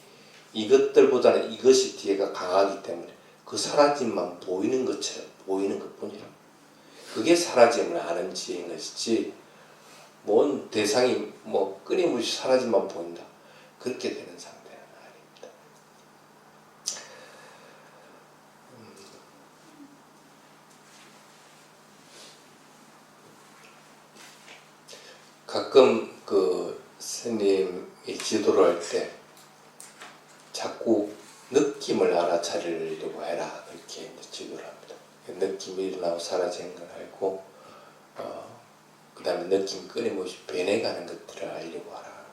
이것들보다는 이것이 뒤에가 강하기 때문에 그 사라짐만 보이는 것처럼 보이는 것뿐이라. 그게 사라짐을 아는 지혜인 것이지 뭔 대상이 뭐 끊임없이 사라짐만 보인다. 그렇게 되는 상태는 아닙니다. 가끔 그 스님이 지도를 할 때 자꾸 느낌을 알아차리려고 해라 그렇게 이제 지도를 합니다. 느낌이 일어나고 사라지는 걸 알고 그 다음에 느낌 끊임없이 변해가는 것들을 알려고 하라.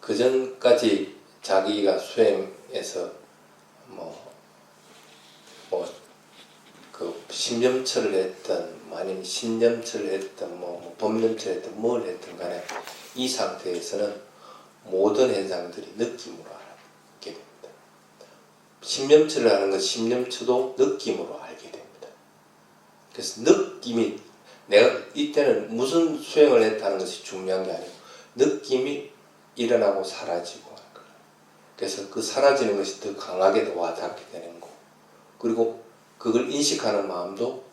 그 전까지 자기가 수행에서 그 심념처를 했던 아니면 신념처를 했던 법념처를 했던 뭘 했든 간에 이 상태에서는 모든 현상들이 느낌으로 알게 됩니다. 심념처를 하는 것 심념처도 느낌으로 알게 됩니다. 그래서 느낌이 내가 이때는 무슨 수행을 했다는 것이 중요한 게 아니고 느낌이 일어나고 사라지고 하는 거예요. 그래서 그 사라지는 것이 더 강하게 와닿게 되는 거고 그리고 그걸 인식하는 마음도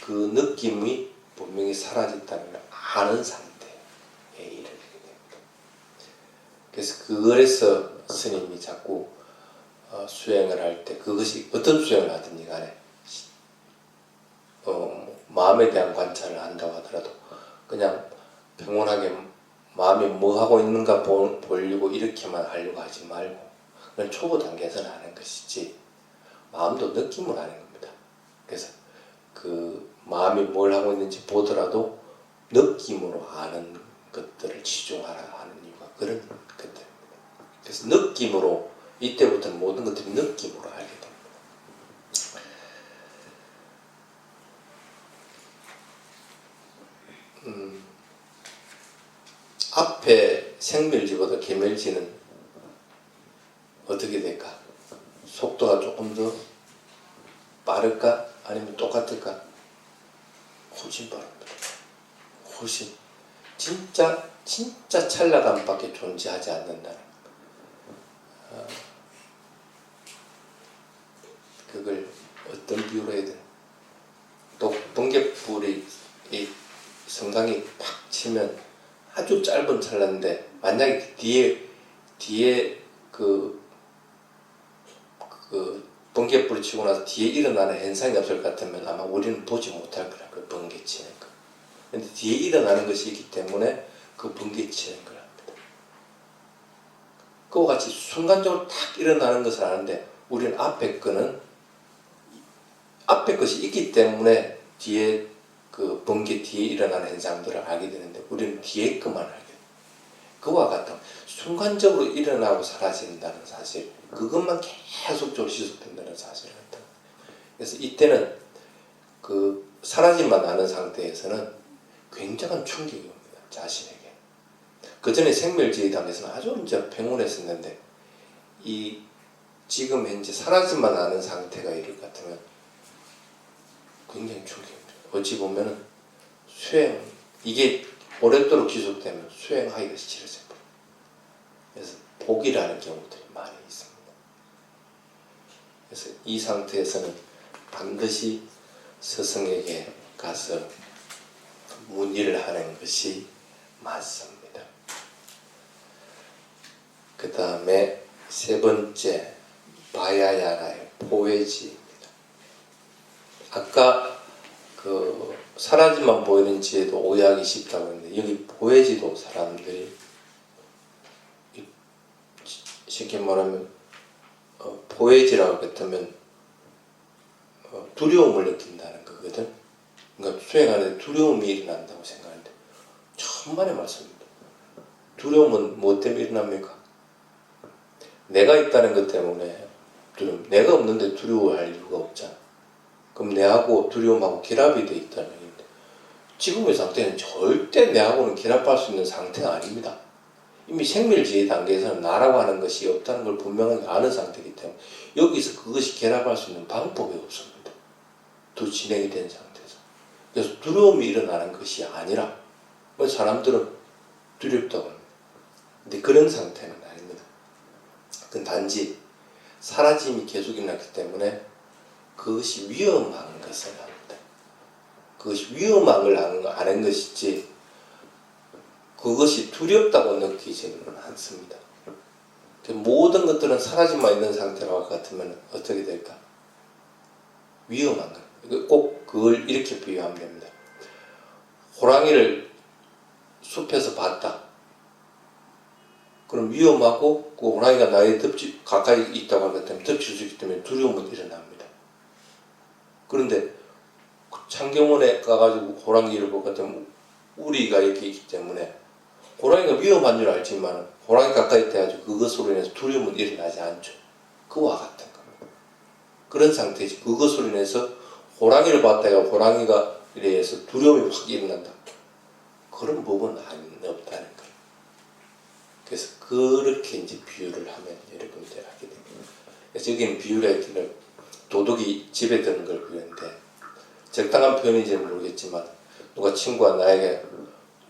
그 느낌이 분명히 사라졌다는 걸 아는 상태에 이르게 됩니다. 그래서 그래서 스님이 자꾸 수행을 할 때 그것이 어떤 수행을 하든지 간에 마음에 대한 관찰을 한다고 하더라도 그냥 평온하게 마음이 뭐 하고 있는가 보려고 이렇게만 하려고 하지 말고 그건 초보 단계에서는 하는 것이지 마음도 느낌으로 하는 겁니다. 그래서 그 마음이 뭘 하고 있는지 보더라도 느낌으로 아는 것들을 치중하라 하는 이유가 그런 것들입니다. 그래서 느낌으로 이때부터는 모든 것들이 느낌으로 알게 됩니다. 앞에 생멸지보다 계멸지는 어떻게 될까? 속도가 조금 더 빠를까? 아니면 똑같을까? 훨씬 빠릅니다. 훨씬 진짜 찰나감밖에 존재하지 않는다는 그걸 어떤 비유로 해야 되나? 또 번개불이 이 성강이 팍 치면 아주 짧은 찰나인데 만약에 뒤에 그 번개불이 치고 나서 뒤에 일어나는 현상이 없을 것 같으면 아마 우리는 보지 못할 거라 그 번개 치는 거. 근데 뒤에 일어나는 것이 있기 때문에 그 번개 치는 걸 합니다. 그와 같이 순간적으로 탁 일어나는 것을 아는데 우리는 앞에 것이 있기 때문에 뒤에 그 번개 뒤에 일어나는 현상들을 알게 되는데 우리는 뒤에 것만 알게 돼요. 그와 같은 순간적으로 일어나고 사라진다는 사실 그것만 계속적으로 지속된다는 사실을 갖다. 그래서 이때는 그 사라짐만 아는 상태에서는 굉장한 충격이 옵니다. 자신에게. 그 전에 생멸지의 단계에서는 아주 이제 평온했었는데 이 지금 현재 사라짐만 아는 상태가 이럴 것 같으면 굉장히 충격입니다. 어찌 보면은 수행 이게 오랫도록 지속되면 수행하기가 싫어져 버려요. 그래서 포기라는 경우들이 많이 있습니다. 그래서 이 상태에서는 반드시 스승에게 가서 문의를 하는 것이 맞습니다. 그 다음에 세 번째 바야야라의 포회지입니다. 아까 그 사라짐만 보이는 지혜도 오해하기 쉽다고 했는데 여기 포회지도 사람들이 쉽게 말하면 포회지라고 했다면 두려움을 느낀다는 거거든. 그러니까 수행하는데 두려움이 일어난다고 생각하는데 천만의 말씀입니다. 두려움은 무엇 때문에 일어납니까? 내가 있다는 것 때문에 두려움. 내가 없는데 두려워할 이유가 없잖아. 그럼 내하고 두려움하고 결합이 되어 있다는 얘기인데 지금의 상태는 절대 내하고는 결합할 수 있는 상태가 아닙니다. 이미 생멸지의 단계에서는 나라고 하는 것이 없다는 걸 분명하게 아는 상태이기 때문에 여기서 그것이 결합할 수 있는 방법이 없습니다. 두 진행이 된 상태에서. 그래서 두려움이 일어나는 것이 아니라 사람들은 두렵다고 합니다. 근데 그런 상태는 아닙니다. 그건 단지 사라짐이 계속 일어났기 때문에 그것이 위험한 것을 합니다. 그것이 위험한 걸 아는 것이지 그것이 두렵다고 느끼지는 않습니다. 모든 것들은 사라짐만 있는 상태와 같으면 어떻게 될까? 위험한 것. 꼭 그걸 이렇게 비유하면 됩니다. 호랑이를 숲에서 봤다. 그럼 위험하고 그 호랑이가 나에 가까이 있다고 하기 때문에 덮칠 수 있기 때문에 두려움은 일어납니다. 그런데 창경원에 가가지고 호랑이를 볼 것 같으면 우리가 이렇게 있기 때문에 호랑이가 위험한 줄 알지만 호랑이 가까이 돼가지고 그것으로 인해서 두려움은 일어나지 않죠. 그와 같은 겁니다. 그런 상태지. 그것으로 인해서 호랑이를 봤다가 호랑이가 이래서 두려움이 확 일어난다. 그런 부분은 없다는 거예요. 그래서 그렇게 이제 비유를 하면 여러분들이 알게 됩니다. 그래서 여기는 비유를 했기를 도둑이 집에 드는 걸 그렸는데 적당한 표현인지는 모르겠지만 누가 친구가 나에게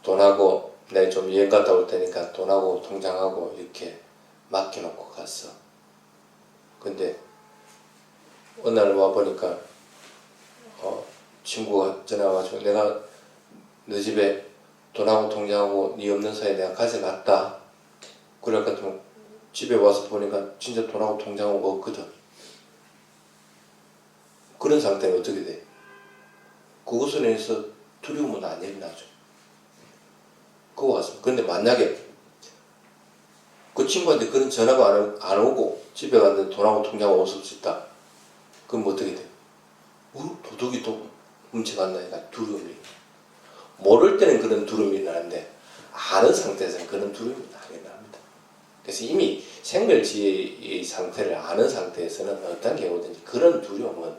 돈하고 내가 좀 여행 갔다 올 테니까 돈하고 통장하고 이렇게 맡겨놓고 갔어. 근데 어느 날 와보니까 친구가 전화 와가지고 내가 너 집에 돈하고 통장하고 네 없는 사이에 내가 가져갔다. 그럴 것 같으면 집에 와서 보니까 진짜 돈하고 통장하고 없거든. 그런 상태는 어떻게 돼? 그것으로 인해서 두려움은 안 일어나죠. 그거 같습니다. 그런데 만약에 그 친구한테 그런 전화가 안 오고 집에 갔는데 돈하고 통장하고 없었다. 그럼 어떻게 돼? 도둑이 또 훔쳐간다니까 두려움이. 모를 때는 그런 두려움이 일어나는데 아는 상태에서는 그런 두려움이 안 일어납니다. 그래서 이미 생멸지의 상태를 아는 상태에서는 어떤 경우든지 그런 두려움은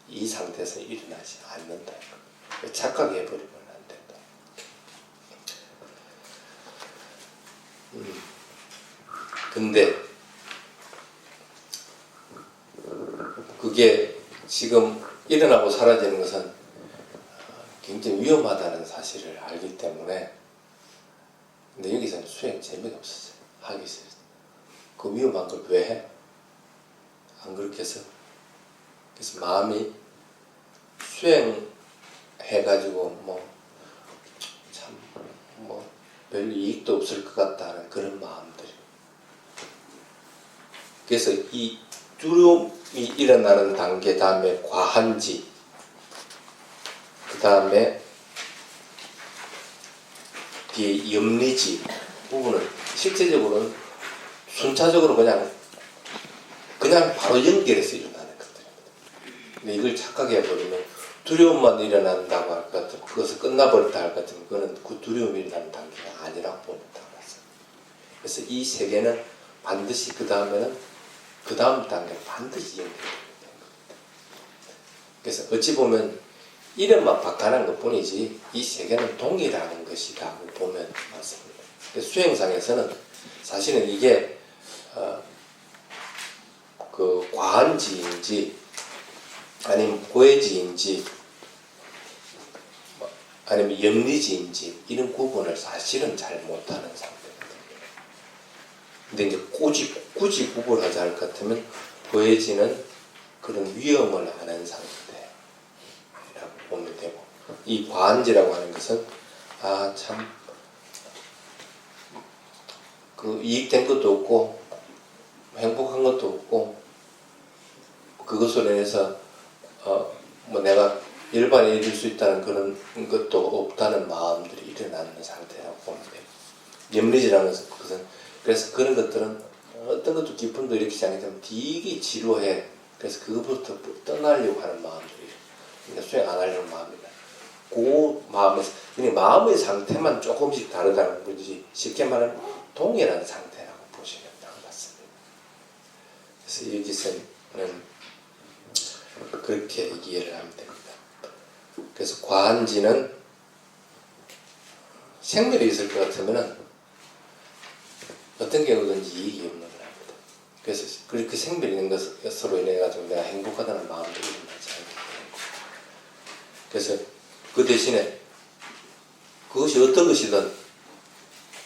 이 상태에서는 일어나지 않는다. 착각해버리면 안 된다. 근데 그게 지금 일어나고 사라지는 것은 굉장히 위험하다는 사실을 알기 때문에 근데 여기서는 수행 재미가 없었어요. 하기 싫어요. 그 위험한 걸 왜 해? 안 그렇게 해서 그래서 마음이 수행해가지고 별 이익도 없을 것 같다는 그런 마음들이. 그래서 이 두려움이 일어나는 단계 다음에 과한지 그 다음에 뒤에 염리지 부분은 실제적으로는 순차적으로 그냥 바로 연결해서 일어나는 것들입니다. 근데 이걸 착각해버리면 두려움만 일어난다고 할 것 같으면 그것을 끝나버렸다 할 것 같으면 그거는 그 두려움이 일어나는 단계가 아니라고 보면 되겠습니다. 그래서 이 세 개는 반드시 그 다음에는 그 다음 단계는 반드시 연결되는 겁니다. 그래서 어찌 보면 이름만 바꿔놓은 것 뿐이지 이 세 개는 동일한 것이라고 보면 맞습니다. 수행상에서는 사실은 이게 그 과한지인지 아니면 고해지인지 아니면 염리지인지 이런 구분을 사실은 잘 못하는 상태거든요. 근데 이제 굳이 구분하자 할 것 같으면 고해지는 그런 위험을 아는 상태라고 보면 되고 이 과한지라고 하는 것은 그 이익된 것도 없고 행복한 것도 없고 그것으로 인해서 내가 일반에 이룰 수 있다는 그런 것도 없다는 마음들이 일어나는 상태라고 보면 돼요. 염리지라는 것은 그래서 그런 것들은 어떤 것도 기쁨도 일으키지 않기 때문에 되게 지루해. 그래서 그것부터 떠나려고 하는 마음들이 그러니까 수행 안 하려는 마음이다. 그 마음에서 그냥 마음의 상태만 조금씩 다르다는 거지 쉽게 말하면 동일한 상태라고 보시면 딱 맞습니다. 그래서 여기서는 그렇게 이해를 하면 됩니다. 그래서 과한지는 생멸이 있을 것 같으면은 어떤 경우든지 이익이 없는 거랍니다. 그래서 그렇게 생멸 있는 것으로 인해 가지고 내가 행복하다는 마음도 일어나지 않게 되는 거고. 그래서 그 대신에 그것이 어떤 것이든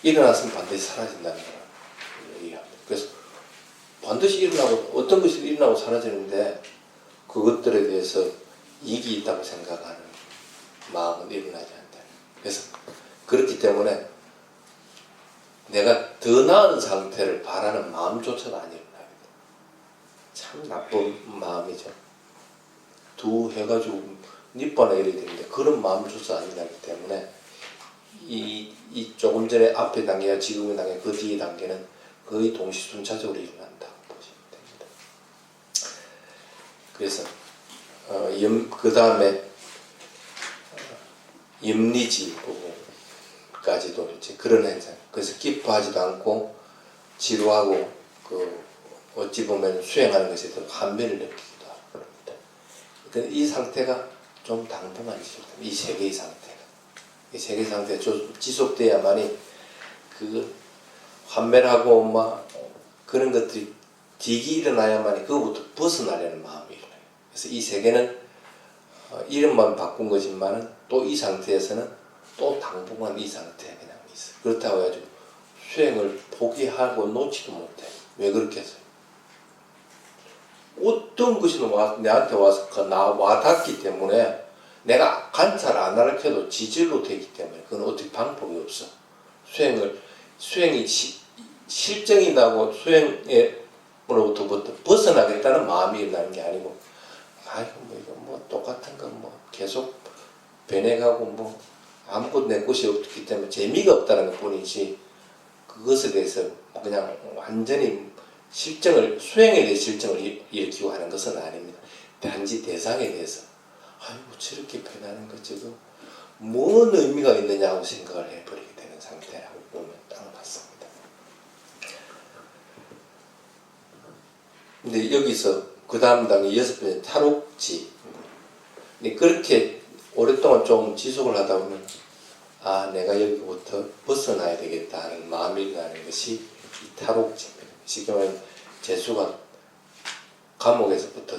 일어났으면 반드시 사라진다는 걸 얘기합니다. 그래서 반드시 일어나고 어떤 것이 일어나고 사라지는데 그것들에 대해서 이익이 있다고 생각하는 마음은 일어나지 않다. 그래서 그렇기 때문에 내가 더 나은 상태를 바라는 마음조차도 안 일어납니다. 참 나쁜 마음이죠. 두 해가지고 니빠나 이래야 되는데 그런 마음조차 안 일어나기 때문에 이 조금 전에 앞에 단계와 지금의 단계, 그 뒤의 단계는 거의 동시순차적으로 일어난다고 보시면 됩니다. 그래서 그 다음에 염리지 부분까지도 이제 그런 현상. 그래서 기뻐하지도 않고 지루하고 그 어찌 보면 수행하는 것에 대해서 환멸을 느끼기도 하고 그럽니다. 그러니까 이 상태가 좀 당분간 지속됩니다. 이 세 개의 상태가. 이 세 개의 상태가 좀 지속돼야만이 그 환멸하고 막 그런 것들이 딕이 일어나야만이 그거부터 벗어나려는 마음이 일어나요. 그래서 이 세 개는 이름만 바꾼 거지만은 또 이 상태에서는 또 당분간 이 상태에 그냥 있어. 그렇다고 해가지고 수행을 포기하고 놓지도 못해. 왜 그렇게 해서? 어떤 것이 내한테 와서 와닿기 때문에 내가 관찰 안 하려도 지질로 되기 때문에 그건 어떻게 방법이 없어. 수행이 실정이 나고 수행으로부터 벗어나겠다는 마음이 일어나는 게 아니고 아이고 뭐 이거 뭐 똑같은 거 뭐 계속 변해가고 뭐 아무것도 내 것이 없기 때문에 재미가 없다는 것 뿐이지 그것에 대해서 그냥 완전히 수행에 대해 실정을 일으키고 하는 것은 아닙니다. 단지 대상에 대해서 아이고 저렇게 변하는 거 지금 뭔 의미가 있느냐고 생각을 해버리게 되는 상태라고 보면 딱 맞습니다. 근데 여기서 그 다음 단계 6번째 탈옥지. 근데 그렇게 오랫동안 좀 지속을 하다 보면 아 내가 여기부터 벗어나야 되겠다 하는 마음이 일어나는 것이 이 탈옥지입니다. 쉽게 말하면 재수가 감옥에서부터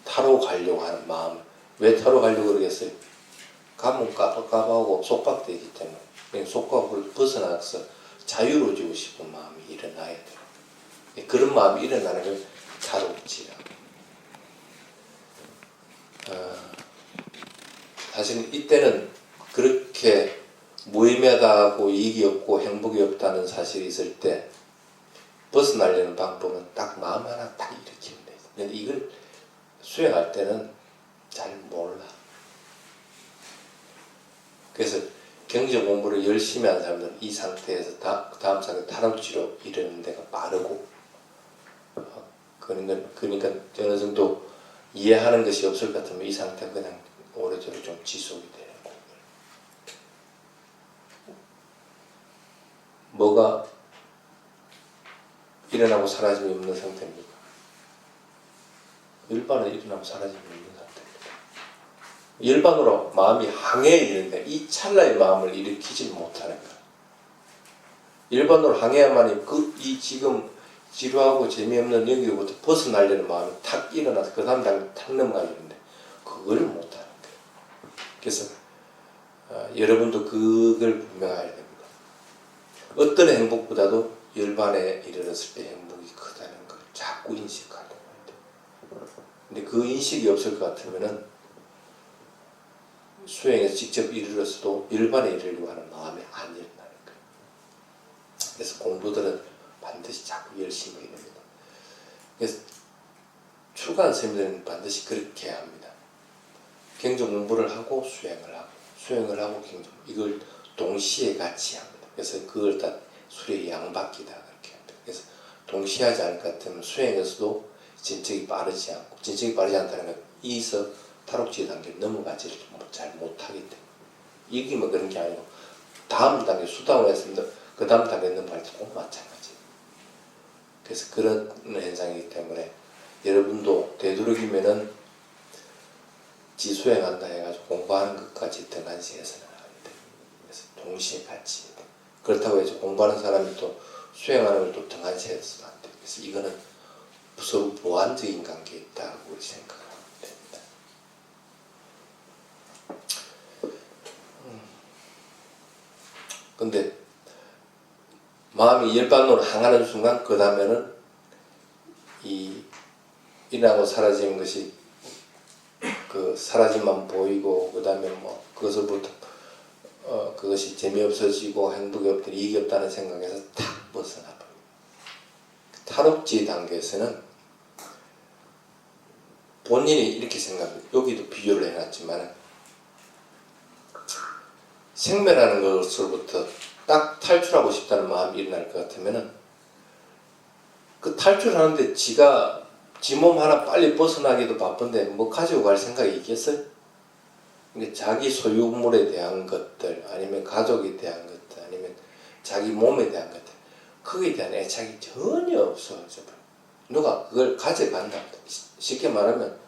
탈옥하려고 하는 마음. 왜 탈옥하려고 그러겠어요? 감옥 까박까박하고 속박되기 때문에 속박을 벗어나서 자유로워지고 싶은 마음이 일어나야 돼요. 그런 마음이 일어나는 걸 탈옥지라고. 사실 이때는 그렇게 무의미하다고 이익이 없고 행복이 없다는 사실이 있을 때 벗어나려는 방법은 딱 마음 하나 딱 일으키면 돼요. 근데 이걸 수행할 때는 잘 몰라. 그래서 경제 공부를 열심히 하는 사람들은 이 상태에서 다음 상태 탈옥지로 이르는 데가 빠르고 그러니까 어느 정도 이해하는 것이 없을 것 같으면 이 상태가 그냥 오래도록 좀 지속이 되는 거예요. 뭐가 일어나고 사라짐이 없는 상태입니까? 일반은 일어나고 사라짐이 없는 상태입니다. 일반으로 마음이 항해에 있는데 이 찰나의 마음을 일으키지 못하는 거예요. 일반으로 항해야만이 이 지금 지루하고 재미없는 여기로부터 벗어나려는 마음이 탁 일어나서 그 다음 단계 탁 넘어가려는데 그걸 못하는 거예요. 그래서 여러분도 그걸 분명해야 됩니다. 어떤 행복보다도 열반에 이르렀을 때 행복이 크다는 걸 자꾸 인식하려고 해요. 근데 그 인식이 없을 것 같으면은 수행에서 직접 이르렀어도 열반에 이르려고 하는 마음이 안 일어나는 거예요. 그래서 공부들은 반드시 자꾸 열심히 해야 됩니다. 그래서 출가한 스님들은 반드시 그렇게 해야 합니다. 경전 공부를 하고 수행을 하고 경전 이걸 동시에 같이 합니다. 그래서 그걸 다 수레에 양바퀴다 그렇게 합니다. 그래서 동시에 하지 않을 것 같으면 수행에서도 진척이 빠르지 않고 진척이 빠르지 않다는 건 이서 탈옥지 단계를 넘어가지를 잘 못하기 때문에 이게 뭐 그런 게 아니고 다음 단계 수당을 했습니다. 그 다음 단계 넘어갈 때 꼭 마찬가지예요. 그래서 그런 현상이기 때문에 여러분도 되도록이면은 지수행한다 해가지고 공부하는 것까지 등한시해서는 안 돼요. 그래서 동시에 같이 그렇다고 해서 공부하는 사람이 또 수행하는 걸 또 등한시해서도 안 돼요. 그래서 이거는 서로 보완적인 관계에 있다고 생각을 하면 됩니다. 근데 마음이 열반으로 항하는 순간 그 다음에는 이 일어나고 사라지는 것이 그 사라짐만 보이고 그 다음에 뭐 그것을부터 그것이 재미없어지고 행복이 없다 이익이 없다는 생각에서 탁 벗어나 버려요. 탈옥지 단계에서는 본인이 이렇게 생각합니다. 여기도 비교를 해놨지만 생매라는 것으로부터 딱 탈출하고 싶다는 마음이 일어날 것 같으면은 그 탈출하는데 지가 지 몸 하나 빨리 벗어나기도 바쁜데 뭐 가지고 갈 생각이 있겠어요? 그러니까 자기 소유물에 대한 것들 아니면 가족에 대한 것들 아니면 자기 몸에 대한 것들 거기에 대한 애착이 전혀 없어져. 누가 그걸 가져간다. 쉽게 말하면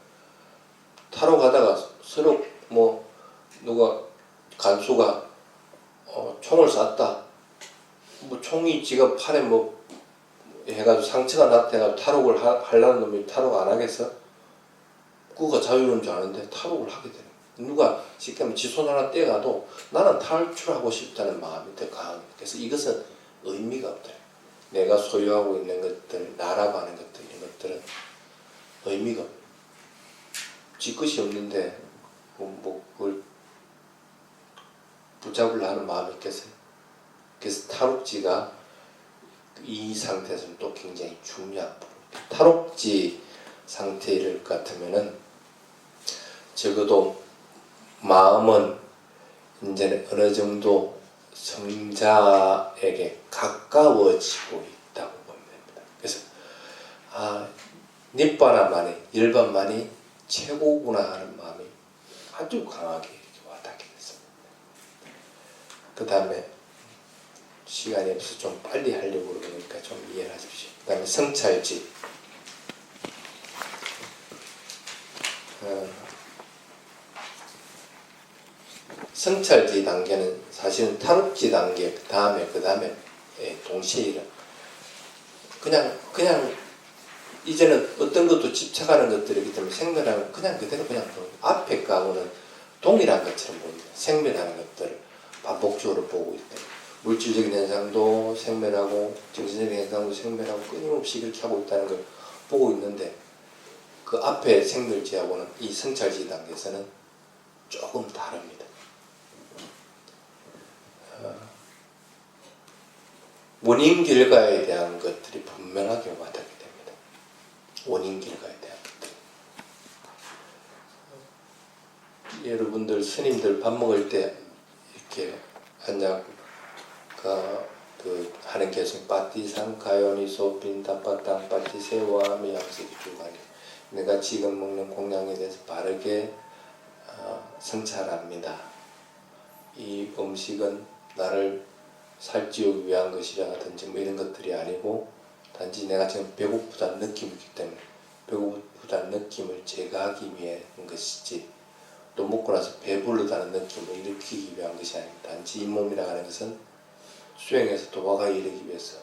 타러 가다가 서로 뭐 누가 간수가 총을 쐈다. 뭐 총이 지가 팔에 뭐 해가지고 상처가 났다 해가지고 탈옥을 하려는 놈이 탈옥 안 하겠어? 그거가 자유로운 줄 아는데 탈옥을 하게 되는 거야. 누가 쉽게 하면 지 손 하나 떼가도 나는 탈출하고 싶다는 마음이 더 강합니다. 그래서 이것은 의미가 없다. 내가 소유하고 있는 것들, 나라고 하는 것들, 이런 것들은 의미가 없다. 지 것이 없는데 뭐 그걸 붙잡으려 하는 마음이 있겠어요? 그래서 탈옥지가 이 상태에서는 또 굉장히 중요한 부분입니다. 탈옥지 상태일 것 같으면은 적어도 마음은 이제는 어느 정도 성자에게 가까워지고 있다고 보면 됩니다. 그래서 니바나만이 열반만이 최고구나 하는 마음이 아주 강하게 이렇게 와닿게 됐습니다. 그 다음에 시간이 없어서 좀 빨리 하려고 그러니까 좀 이해를 하십시오. 그 다음에 성찰지. 성찰지 단계는 사실은 탈옥지 단계 그 다음에 동시에 일어. 그냥 이제는 어떤 것도 집착하는 것들이기 때문에 생멸하는 그냥 그대로 그냥 앞에 거하고는 동일한 것처럼 보입니다. 생멸하는 것들을 반복적으로 보고 있다. 물질적인 현상도 생멸하고 정신적인 현상도 생멸하고 끊임없이 이렇게 하고 있다는 걸 보고 있는데 그 앞에 생멸지하고는 이 성찰지 단계에서는 조금 다릅니다. 원인 결과에 대한 것들이 분명하게 와닿게 됩니다. 원인 결과에 대한 것들. 여러분들 스님들 밥 먹을 때 이렇게 앉아 그 하는 계속 빠띠상 가요니 소빈 다빠땅 빠띠세와 미양식 주관이 내가 지금 먹는 공양에 대해서 바르게 성찰합니다. 이 음식은 나를 살찌우기 위한 것이라든지 뭐 이런 것들이 아니고 단지 내가 지금 배고프다는 느낌이 있기 때문에 배고프다는 느낌을 제거하기 위한 것이지 또 먹고 나서 배부르다는 느낌을 일으키기 위한 것이 아닙니다. 단지 이 몸이라고 하는 것은 수행에서 도화가 이르기 위해서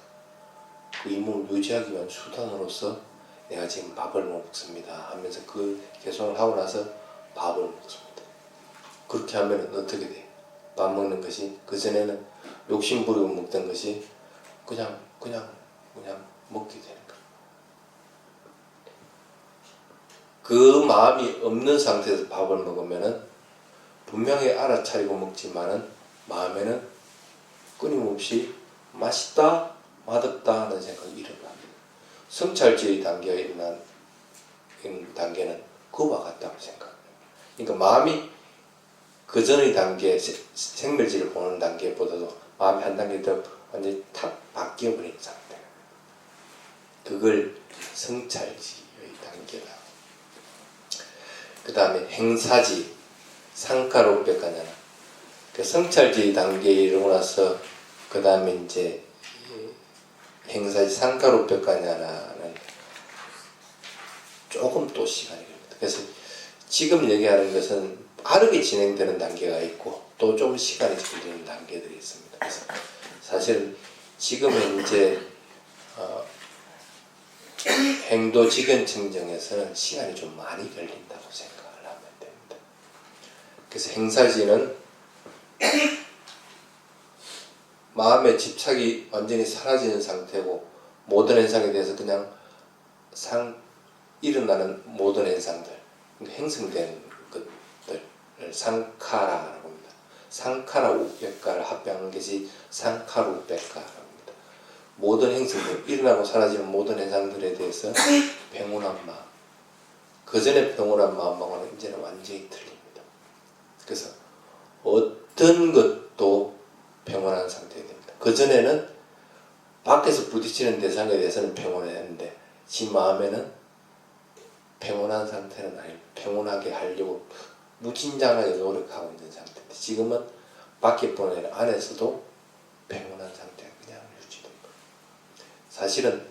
그 이 몸을 유지하기 위한 수단으로서 내가 지금 밥을 먹습니다 하면서 그 개성을 하고 나서 밥을 먹습니다. 그렇게 하면 어떻게 돼? 밥 먹는 것이 그전에는 욕심 부리고 먹던 것이 그냥 먹게 되는 거예요. 그 마음이 없는 상태에서 밥을 먹으면은 분명히 알아차리고 먹지만은 마음에는 끊임없이 맛있다, 맛없다 하는 생각이 일어납니다. 성찰지의 단계가 일어난 단계는 그와 같다고 생각합니다. 그러니까 마음이 그 전의 단계, 생멸지를 보는 단계보다도 마음이 한 단계 더 완전히 탁 바뀌어버린 상태. 그걸 성찰지의 단계다. 그 다음에 행사지, 상카로백가냐나. 그 성찰지 단계에 이르고 나서 그 다음에 이제 행사지 상카로백가냐나는 조금 또 시간이 걸립니다. 그래서 지금 얘기하는 것은 빠르게 진행되는 단계가 있고 또 좀 시간이 걸리는 단계들이 있습니다. 그래서 사실 지금 현재 어, 행도직연증정에서는 시간이 좀 많이 걸린다고 생각을 하면 됩니다. 그래서 행사지는 마음의 집착이 완전히 사라지는 상태고 모든 현상에 대해서 그냥 일어나는 모든 현상들, 행성된 것들을 상카라라고 합니다. 상카라 우백가를 합병한 것이 상카라 우백가라고 합니다. 모든 행성들, 일어나고 사라지는 모든 현상들에 대해서 평온한 마음, 그전에 평온한 마음하고는 이제는 완전히 틀립니다. 그래서 어떤 것도 평온한 상태가 됩니다. 그전에는 밖에서 부딪히는 대상에 대해서는 평온했는데 지 마음에는 평온한 상태는 아니고 평온하게 하려고 무진장하게 노력하고 있는 상태인데 지금은 밖에 보내는 안에서도 평온한 상태가 그냥 유지됩니다. 사실은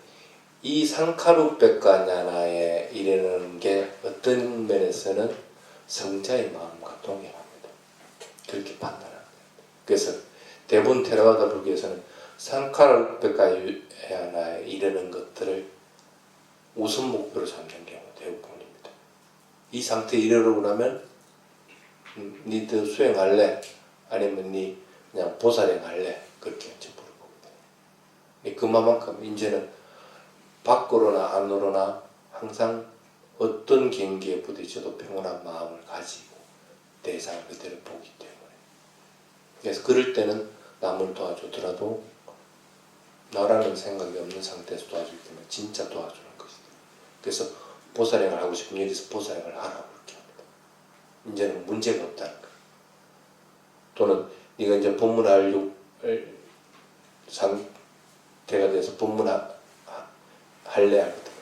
이 상카루백가냐나에 이르는 게 어떤 면에서는 성자의 마음과 동일합니다. 그렇게 판단합니다. 그래서 대부분 테라와다 불교에서는 상카루백가냐나에 이르는 것들을 우선 목표로 삼는 경우가 대부분입니다. 이 상태에 이르려고 하면 니들 수행할래? 아니면 니 그냥 보살행할래? 그렇게 이제 물어봅니다. 그만큼 이제는 밖으로나 안으로나 항상 어떤 경기에 부딪혀도 평온한 마음을 가지고 대상을 그대로 보기 때문에 그래서 그럴 때는 남을 도와주더라도 나라는 생각이 없는 상태에서 도와주기 때문에 진짜 도와주는 것이다. 그래서 보살행을 하고 싶으면 여기서 보살행을 하라고 그렇게 합니다. 이제는 문제가 없다는 거예요. 또는 네가 이제 법문할 상태가 돼서 법문할래 하거든.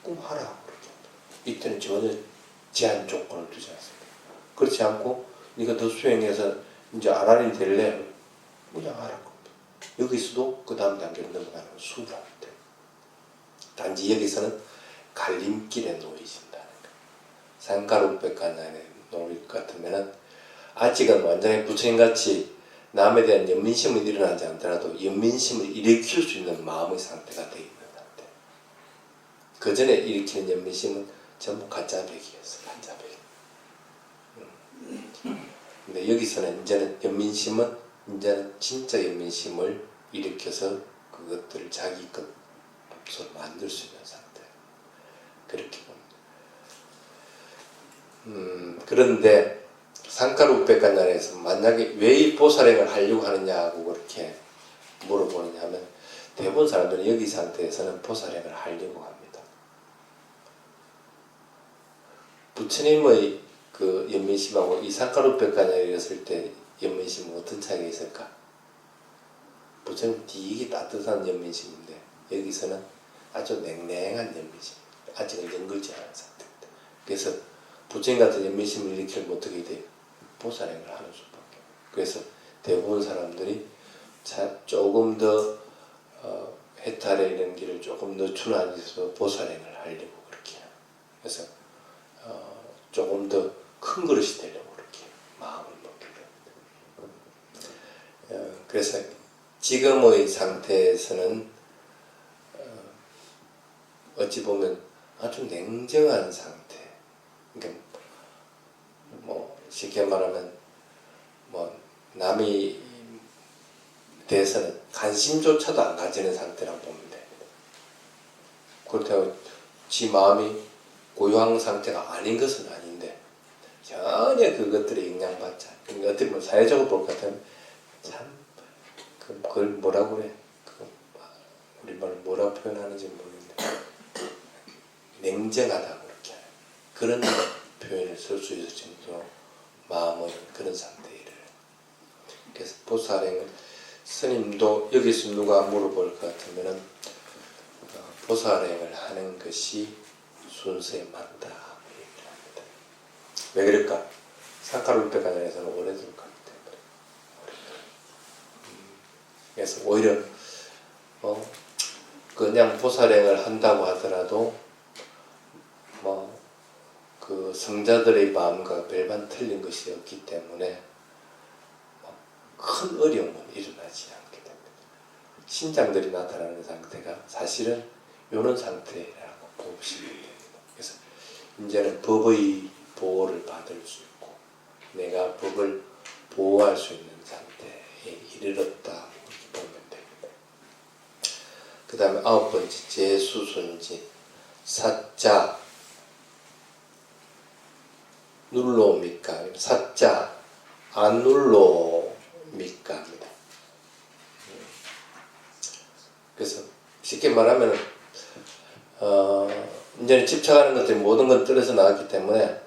꼭 하라고 그렇게 합니다. 이때는 전혀 제한 조건을 두지 않습니다. 그렇지 않고 네가 더 수행해서 이제 아란이 될래? 그냥 하라고. 여기서도 그 다음 단계로 넘어가는 수라는데 단지 여기서는 갈림길에 놓이신다는 거예요. 상가루백가나에 놓일 것 같으면은 아직은 완전히 부처님같이 남에 대한 연민심을 일어나지 않더라도 연민심을 일으킬 수 있는 마음의 상태가 되어 있는 상태. 그 전에 일으키는 연민심은 전부 가짜백이었어요. 가짜백. 근데 여기서는 이제는 연민심은 이제는 진짜 연민심을 일으켜서 그것들을 자기 것으로 만들 수 있는 상태. 그렇게 봅니다. 그런데 상카루백가나에서 만약에 왜 이 보살행을 하려고 하느냐고 그렇게 물어보느냐 하면 대부분 사람들은 여기 상태에서는 보살행을 하려고 합니다. 부처님의 그 연민심하고 이 상카루백가나에 이랬을 때 연민심은 어떤 차이가 있을까? 부처님 되게 따뜻한 연민심인데 여기서는 아주 냉랭한 연민심, 아직은 연결지 않은 상태입니다. 그래서 부처님 같은 연민심을 일으키면 어떻게 돼요? 보살행을 하는 수밖에. 그래서 대부분 사람들이 조금 더 해탈에 이런 길을 조금 늦추어서 보살행을 하려고 그렇게 해요. 그래서 조금 더 큰 그릇이 되려고 그렇게 마음을 먹게 됩니다. 그래서 지금의 상태에서는 어찌 보면 아주 냉정한 상태. 그러니까 뭐 쉽게 말하면 뭐 남이 대해서는 관심조차도 안 가지는 상태라고 보면 됩니다. 그렇다고 지 마음이 고요한 상태가 아닌 것은 아닌데 전혀 그것들에 영향받지 않아요. 그러니까 어떻게 보면 사회적으로 볼 것 같으면 참 그걸 뭐라고 그래? 우리말로 뭐라고 표현하는지 모르겠는데 냉정하다고 그렇게 해요. 그런 표현을 쓸 수 있을 정도로 마음의 그런 상태에 이르러. 그래서 보살행을 스님도 여기서 누가 물어볼 것 같으면은 보살행을 하는 것이 순서에 맞다 얘기를 합니다. 왜 그럴까? 상카루백가나에서는 오래도록 하기 때문에. 그래서 오히려 그냥 보살행을 한다고 하더라도 그 성자들의 마음과 별반 틀린 것이 없기 때문에 큰 어려움은 일어나지 않게 됩니다. 신장들이 나타나는 상태가 사실은 이런 상태라고 보시면 됩니다. 그래서 이제는 법의 보호를 받을 수 있고 내가 법을 보호할 수 있는 상태에 이르렀다 이렇게 보면 됩니다. 그 다음에 9번째 재수순지 사자 눌러옵니까? 사자 안 눌러옵니까? 합니다. 그래서 쉽게 말하면 이제는 집착하는 것들이 모든 건 떨어져 나왔기 때문에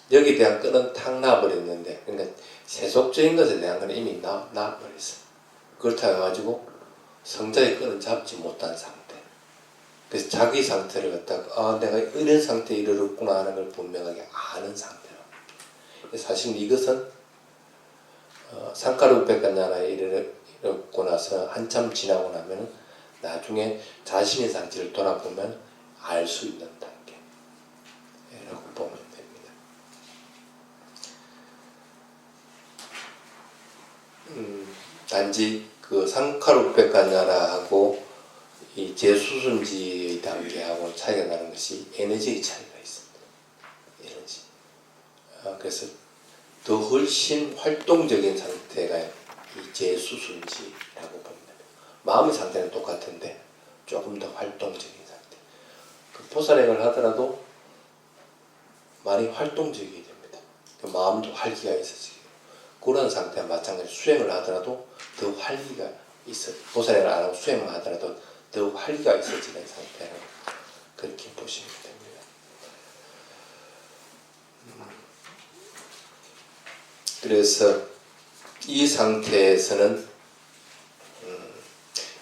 여기에 대한 끈은 탁 놔버렸는데 그러니까 세속적인 것에 대한 건 이미 놔버렸어. 그렇다 해가지고 성자의 끈은 잡지 못한 상태. 그래서 자기 상태를 갖다가 내가 이런 상태에 이르렀구나 하는 걸 분명하게 아는 상태로. 사실 이것은 상카루페카냐나에 이르고 나서 한참 지나고 나면 나중에 자신의 상태를 돌아보면 알 수 있는 단계라고 보면 됩니다. 단지 그 상카루페카냐나하고 이 재수순지의 단계하고 차이가 나는 것이 에너지의 차이가 있습니다. 에너지. 그래서 더 훨씬 활동적인 상태가 이 재수순지라고 봅니다. 마음의 상태는 똑같은데 조금 더 활동적인 상태. 그 포사랭을 하더라도 많이 활동적이게 됩니다. 그 마음도 활기가 있어지고 그런 상태와 마찬가지로 수행을 하더라도 더 활기가 있어. 포사랭을 안 하고 수행을 하더라도 더 활기가 있어지는 상태라고 그렇게 보시면 됩니다. 그래서 이 상태에서는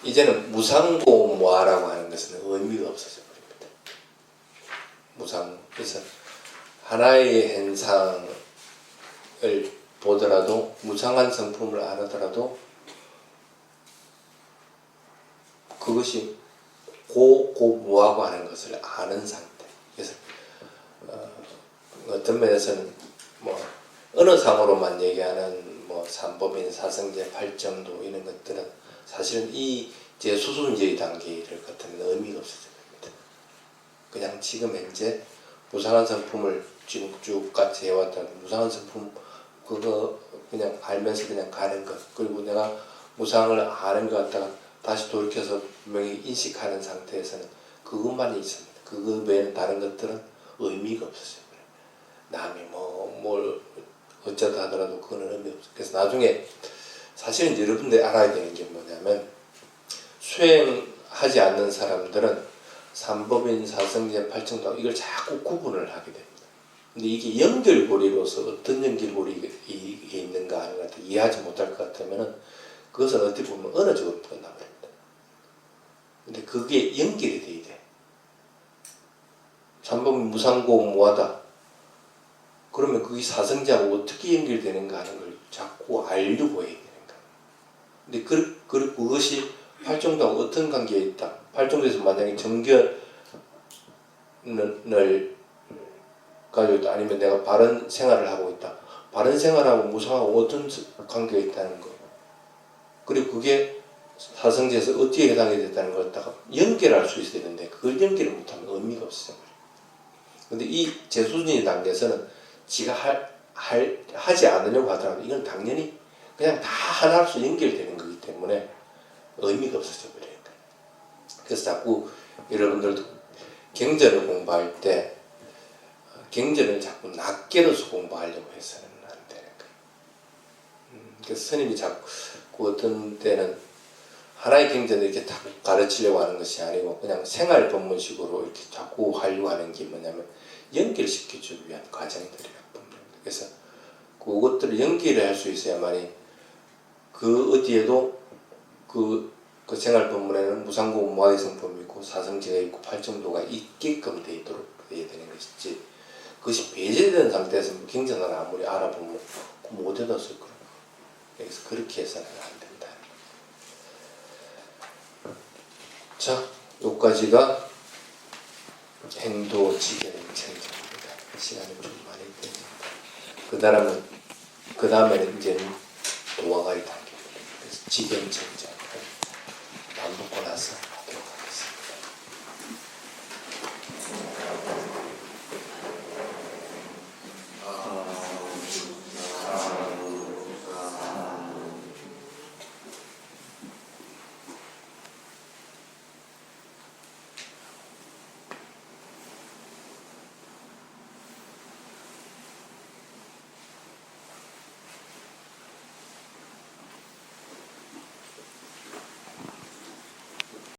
이제는 무상고무아라고 하는 것은 의미가 없어져 버립니다. 그래서 하나의 현상을 보더라도 무상한 성품을 알아더라도 그것이 고무하고 하는 것을 아는 상태. 그래서 어떤 면에서는 뭐 어느 상으로만 얘기하는 뭐 삼법인, 사성제, 팔정도 이런 것들은 사실은 이 재수순지의 단계를 같으면 의미가 없어져 버립니다. 그냥 지금 현재 무상한 성품을 지금 쭉 같이 해왔다. 무상한 성품 그거 그냥 알면서 그냥 가는 것. 그리고 내가 무상을 아는 것 같다가 다시 돌이켜서 분명히 인식하는 상태에서는 그것만이 있습니다. 그거 외에는 다른 것들은 의미가 없어져요. 남이 뭘 어쩌다 하더라도 그거는 의미 없어요. 그래서 나중에 사실은 여러분들이 알아야 되는 게 뭐냐면 수행하지 않는 사람들은 삼법인, 사성제, 팔정도 이걸 자꾸 구분을 하게 됩니다. 근데 이게 연결고리로서 어떤 연결고리가 있는가 하는 것 같아 이해하지 못할 것 같으면은 그것은 어떻게 보면 언어적으로 끝나버립니다. 근데 그게 연결이 돼야 돼. 삼법인 무상고무하다. 그러면 그게 사성제하고 어떻게 연결되는가 하는 걸 자꾸 알려고 해야 되는 거야. 근데 그것이 팔정도하고 어떤 관계에 있다. 팔정도에서 만약에 정견을 가지고 있다. 아니면 내가 바른 생활을 하고 있다. 바른 생활하고 무상하고 어떤 관계가 있다는 거. 그리고 그게 사성제에서 어떻게 해당이 됐다는 걸 갖다가 연결할 수 있어야 되는데 그걸 연결을 못하면 의미가 없어요. 근데 이 재수순위 단계에서는 지가 하지 않으려고 하더라도 이건 당연히 그냥 다 하나로서 연결되는 거기 때문에 의미가 없어져 버려요. 그래서 자꾸 여러분들도 경전을 공부할 때 경전을 자꾸 낱개로서 공부하려고 해서는 안 되는 거예요. 그래서 스님이 자꾸 어떤 때는 하나의 경전을 이렇게 다 가르치려고 하는 것이 아니고 그냥 생활 법문식으로 이렇게 자꾸 하려고 하는 게 뭐냐면 연결시켜주기 위한 과정들이라고 봅니다. 그래서 그것들을 연결할 수 있어야만이 그 어디에도 그 생활 법문에는 무상고 무아의 성품이 있고 사성제가 있고 팔정도가 있게끔 되도록 해야 되는 것이지 그것이 배제된 상태에서 경전을 아무리 알아보면 못 얻었을 거예요. 그래서 그렇게 해서는 안 된다. 자, 여기까지가 행도지견 청정입니다. 시간이 좀 많이 됩니다. 그 다음에는 이제는 도화가의 단계입니다. 그래서 지견 청정.